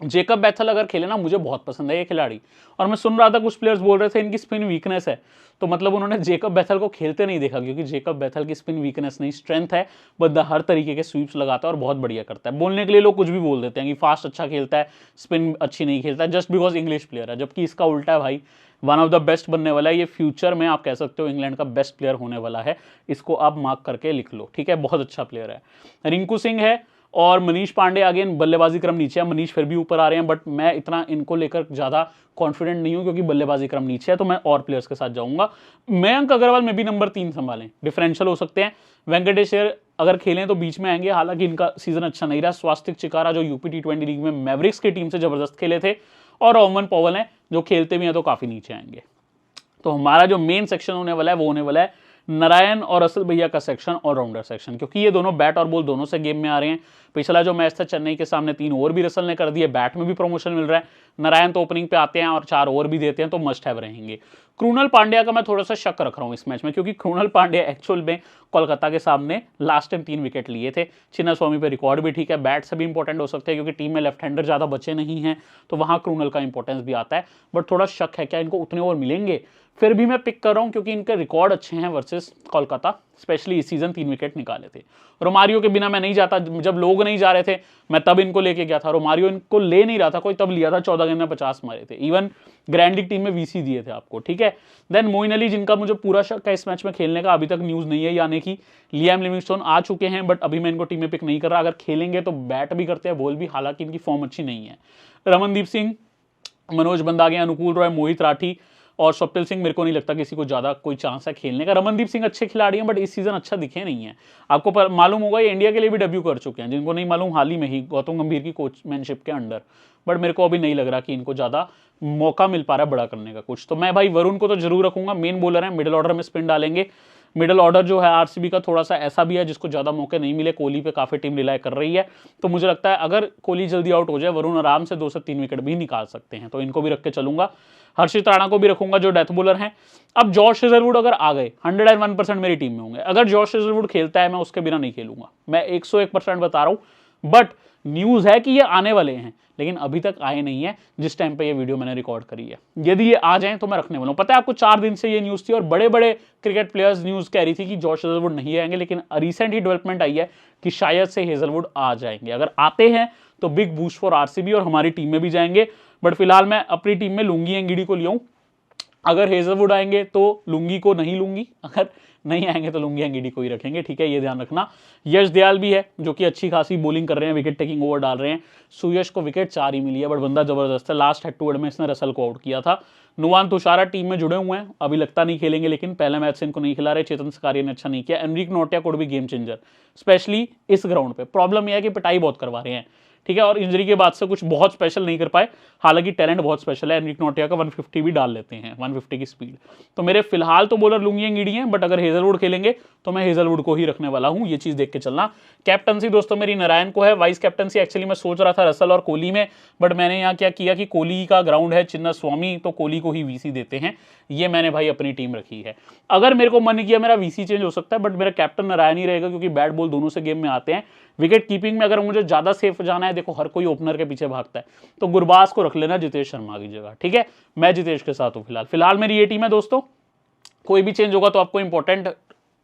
Speaker 1: जेकब बेथल अगर खेले ना, मुझे बहुत पसंद है ये खिलाड़ी, और मैं सुन रहा था कुछ प्लेयर्स बोल रहे थे इनकी स्पिन वीकनेस है, तो मतलब उन्होंने जेकब बेथल को खेलते नहीं देखा, क्योंकि जेकब बेथल की स्पिन वीकनेस नहीं, स्ट्रेंथ है। बंदा हर तरीके के स्वीप्स लगाता है और बहुत बढ़िया करता है। बोलने के लिए लोग कुछ भी बोल देते हैं कि फास्ट अच्छा खेलता है, स्पिन अच्छी नहीं खेलता है, जस्ट बिकॉज इंग्लिश प्लेयर है, जबकि इसका उल्टा है भाई। वन ऑफ द बेस्ट बनने वाला है ये, फ्यूचर में आप कह सकते हो इंग्लैंड का बेस्ट प्लेयर होने वाला है। इसको आप मार्क करके लिख लो, ठीक है, बहुत अच्छा प्लेयर है। रिंकू सिंह है और मनीष पांडे। अगेन बल्लेबाजी क्रम नीचे है, मनीष फिर भी ऊपर आ रहे हैं, बट मैं इतना इनको लेकर ज्यादा कॉन्फिडेंट नहीं हूं, क्योंकि बल्लेबाजी क्रम नीचे है, तो मैं और प्लेयर्स के साथ जाऊंगा। मयंक अग्रवाल में भी नंबर 3 संभालें, डिफरेंशियल हो सकते हैं। वेंकटेश अय्यर अगर खेलें तो बीच में आएंगे, हालांकि इनका सीजन अच्छा नहीं रहा। स्वास्तिक चिकारा जो यूपी टी20 लीग में मैवरिक्स की टीम से जबरदस्त खेले थे, और ओमन पॉवल हैं जो खेलते भी हैं तो काफी नीचे आएंगे। तो हमारा जो मेन सेक्शन होने वाला है वो होने वाला है नारायण और असल भैया का सेक्शन, ऑलराउंडर सेक्शन, क्योंकि ये दोनों बैट और बॉल दोनों से गेम में आ रहे हैं। पिछला जो मैच था चेन्नई के सामने 3 ओवर भी रसल ने कर दिए, बैट में भी प्रमोशन मिल रहा है। नारायण तो ओपनिंग पे आते हैं और 4 ओवर भी देते हैं, तो मस्ट हैव रहेंगे। कृणल पांड्या का मैं थोड़ा सा शक रख रहा हूं इस मैच में, क्योंकि कृणल पांड्या एक्चुअल में कोलकाता के सामने लास्ट टाइम 3 विकेट लिए थे। चिन्नास्वामी पे रिकॉर्ड भी ठीक है, बैट से भी इंपॉर्टेंट हो सकते हैं, क्योंकि टीम में लेफ्ट हैंडर ज्यादा बचे नहीं हैं, तो वहां कृणल का इंपॉर्टेंस भी आता है। बट थोड़ा शक है, क्या इनको उतने ओवर मिलेंगे? फिर भी मैं पिक कर रहा हूँ क्योंकि इनके रिकॉर्ड अच्छे हैं वर्सेस कोलकाता, स्पेशली इस सीजन 3 विकेट निकाले थे। रोमारियो के बिना मैं नहीं जाता, जब लोग नहीं जा रहे थे मैं तब इनको लेके गया था। रोमारियो इनको ले नहीं रहा था कोई, तब लिया था, 14 गेंद में 50 मारे थे, इवन ग्रैंड लीग टीम में वीसी दिए थे आपको, ठीक है। देन मोइन अली, जिनका मुझे पूरा शक है इस मैच में खेलने का, अभी तक न्यूज नहीं है, यानी कि लियाम लिविंगस्टोन आ चुके हैं, बट अभी मैं इनको टीम में पिक नहीं कर रहा। अगर खेलेंगे तो बैट भी करते हैं, बॉल भी, हालांकि इनकी फॉर्म अच्छी नहीं है। रमनदीप सिंह, मनोज बंदागे, अनुकूल रॉय, मोहित राठी और स्वप्निल सिंह, मेरे को नहीं लगता किसी को ज्यादा कोई चांस है खेलने का। रमनदीप सिंह अच्छे खिलाड़ी हैं बट इस सीजन अच्छा दिखे नहीं है। आपको मालूम होगा ये इंडिया के लिए भी डेब्यू कर चुके हैं, जिनको नहीं मालूम हाल ही में ही गौतम गंभीर की कोचमैनशिप के अंडर, बट मेरे को अभी नहीं लग रहा कि इनको ज्यादा मौका मिल पा रहा है बड़ा करने का कुछ। तो मैं भाई वरुण को तो जरूर रखूंगा, मेन बॉलर है, मिडिल ऑर्डर में स्पिन डालेंगे। मिडिल ऑर्डर जो है आरसीबी का थोड़ा सा ऐसा भी है जिसको ज्यादा मौके नहीं मिले, कोहली पे काफी टीम रिलाय कर रही है, तो मुझे लगता है अगर कोहली जल्दी आउट हो जाए वरुण आराम से 2 से 3 विकेट भी निकाल सकते हैं, तो इनको भी रख के चलूंगा। हर्षित राणा को भी रखूंगा जो डेथ बॉलर हैं। अब जॉश हेजलवुड अगर आ गए 101% मेरी टीम में होंगे। अगर जॉश हेजलवुड खेलता है मैं उसके बिना नहीं खेलूंगा, मैं 101% बता रहा हूं, बट न्यूज है कि ये आने वाले हैं, लेकिन अभी तक आए नहीं है जिस टाइम पे ये वीडियो मैंने रिकॉर्ड करी है। यदि ये आ जाएं तो मैं रखने वाला हूं। पता है आपको 4 दिन से ये न्यूज थी और बड़े बड़े क्रिकेट प्लेयर्स न्यूज कह रही थी कि जॉश हेजलवुड नहीं आएंगे, लेकिन रिसेंट ही डेवलपमेंट आई है कि शायद से हेजलवुड आ जाएंगे। अगर आते हैं तो बिग बूस्ट फॉर आरसीबी और हमारी टीम में भी जाएंगे, बट फिलहाल मैं अपनी टीम में लुंगी एंगिडी को लियाऊं। अगर हेजलवुड आएंगे तो लुंगी को नहीं लूंगी, अगर नहीं आएंगे तो लुंगी एंगिडी को ही रखेंगे, ठीक है, ये ध्यान रखना। यश दयाल भी है जो कि अच्छी खासी बॉलिंग कर रहे हैं, विकेट टेकिंग ओवर डाल रहे हैं। सुयश को विकेट 4 ही मिली है, बट बंदा जबरदस्त है, लास्ट हेड टू हेड में इसने रसल को आउट किया था। नुवान तुषारा टीम में जुड़े हुए हैं, अभी लगता नहीं खेलेंगे, लेकिन पहले मैच से इनको नहीं खिला रहे। चेतन सकारिया ने अच्छा नहीं किया। एनरिक नोटिया कोड भी गेम चेंजर, स्पेशली इस ग्राउंड पे। प्रॉब्लम यह है कि पिटाई बहुत करवा रहे हैं, ठीक है, और इंजरी के बाद से कुछ बहुत स्पेशल नहीं कर पाए, हालांकि टैलेंट बहुत स्पेशल है। एनरिक नोटिया का 150 भी डाल लेते हैं, 150 की स्पीड। तो मेरे फिलहाल तो बॉलर लुंगी एंगिडी हैं, बट अगर हेजलवुड खेलेंगे तो मैं हेजलवुड को ही रखने वाला हूं, ये चीज देख के चलना। कैप्टनसी दोस्तों मेरी नारायण को है, वाइस कैप्टनसी एक्चुअली मैं सोच रहा था रसल और कोहली में, बट मैंने यहाँ क्या किया कि कोहली का ग्राउंड है चिन्ना स्वामी, तो कोहली को ही वीसी देते हैं, ये मैंने भाई अपनी टीम रखी है। अगर मेरे को मन किया मेरा वीसी चेंज हो सकता है, बट मेरा कैप्टन नारायण ही रहेगा क्योंकि बैट बॉल दोनों से गेम में आते हैं। विकेट कीपिंग में अगर मुझे ज्यादा सेफ जाना है, देखो हर कोई ओपनर के पीछे भागता है, तो गुरबाज को रख लेना जितेश शर्मा की जगह, ठीक है। मैं जितेश के साथ हूं फिलहाल मेरी ये टीम है दोस्तों। कोई भी चेंज होगा तो आपको इंपॉर्टेंट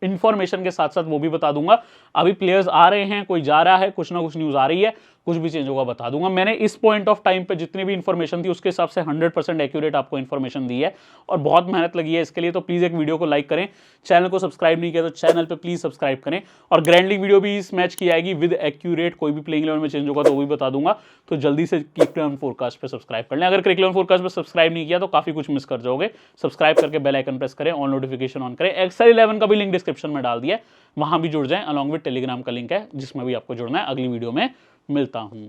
Speaker 1: इन्फॉर्मेशन के साथ साथ वो भी बता दूंगा। अभी प्लेयर्स आ रहे हैं, कोई जा रहा है, कुछ ना कुछ न्यूज आ रही है, कुछ भी चेंज होगा बता दूंगा। मैंने इस पॉइंट ऑफ टाइम पे जितनी भी इन्फॉर्मेशन थी उसके हिसाब से 100% एक्यूरेट आपको इन्फॉर्मेशन दी है और बहुत मेहनत लगी है इसके लिए, तो प्लीज एक वीडियो को लाइक करें। चैनल को सब्सक्राइब नहीं किया तो चैनल पे प्लीज सब्सक्राइब करें। और ग्रैंड लीग वीडियो भी इस मैच की आएगी विद एक्यूरेट, कोई भी प्लेइंग 11 में चेंज होगा तो वो भी बता दूंगा। तो जल्दी से क्रिक 11 फोरकास्ट पे सब्सक्राइब कर लें। अगर क्रिक 11 फोरकास्ट पे सब्सक्राइब नहीं किया तो काफी कुछ मिस कर जाओगे। सब्सक्राइब करके बेल आइकन प्रेस करें, ऑन नोटिफिकेशन ऑन करें। एक्सेल 11 का भी लिंक डिस्क्रिप्शन में डाल दिया है, वहां भी जुड़ जाएं, अलॉन्ग विद टेलीग्राम का लिंक है जिसमें भी आपको जुड़ना है। अगली वीडियो में मिलता हूं।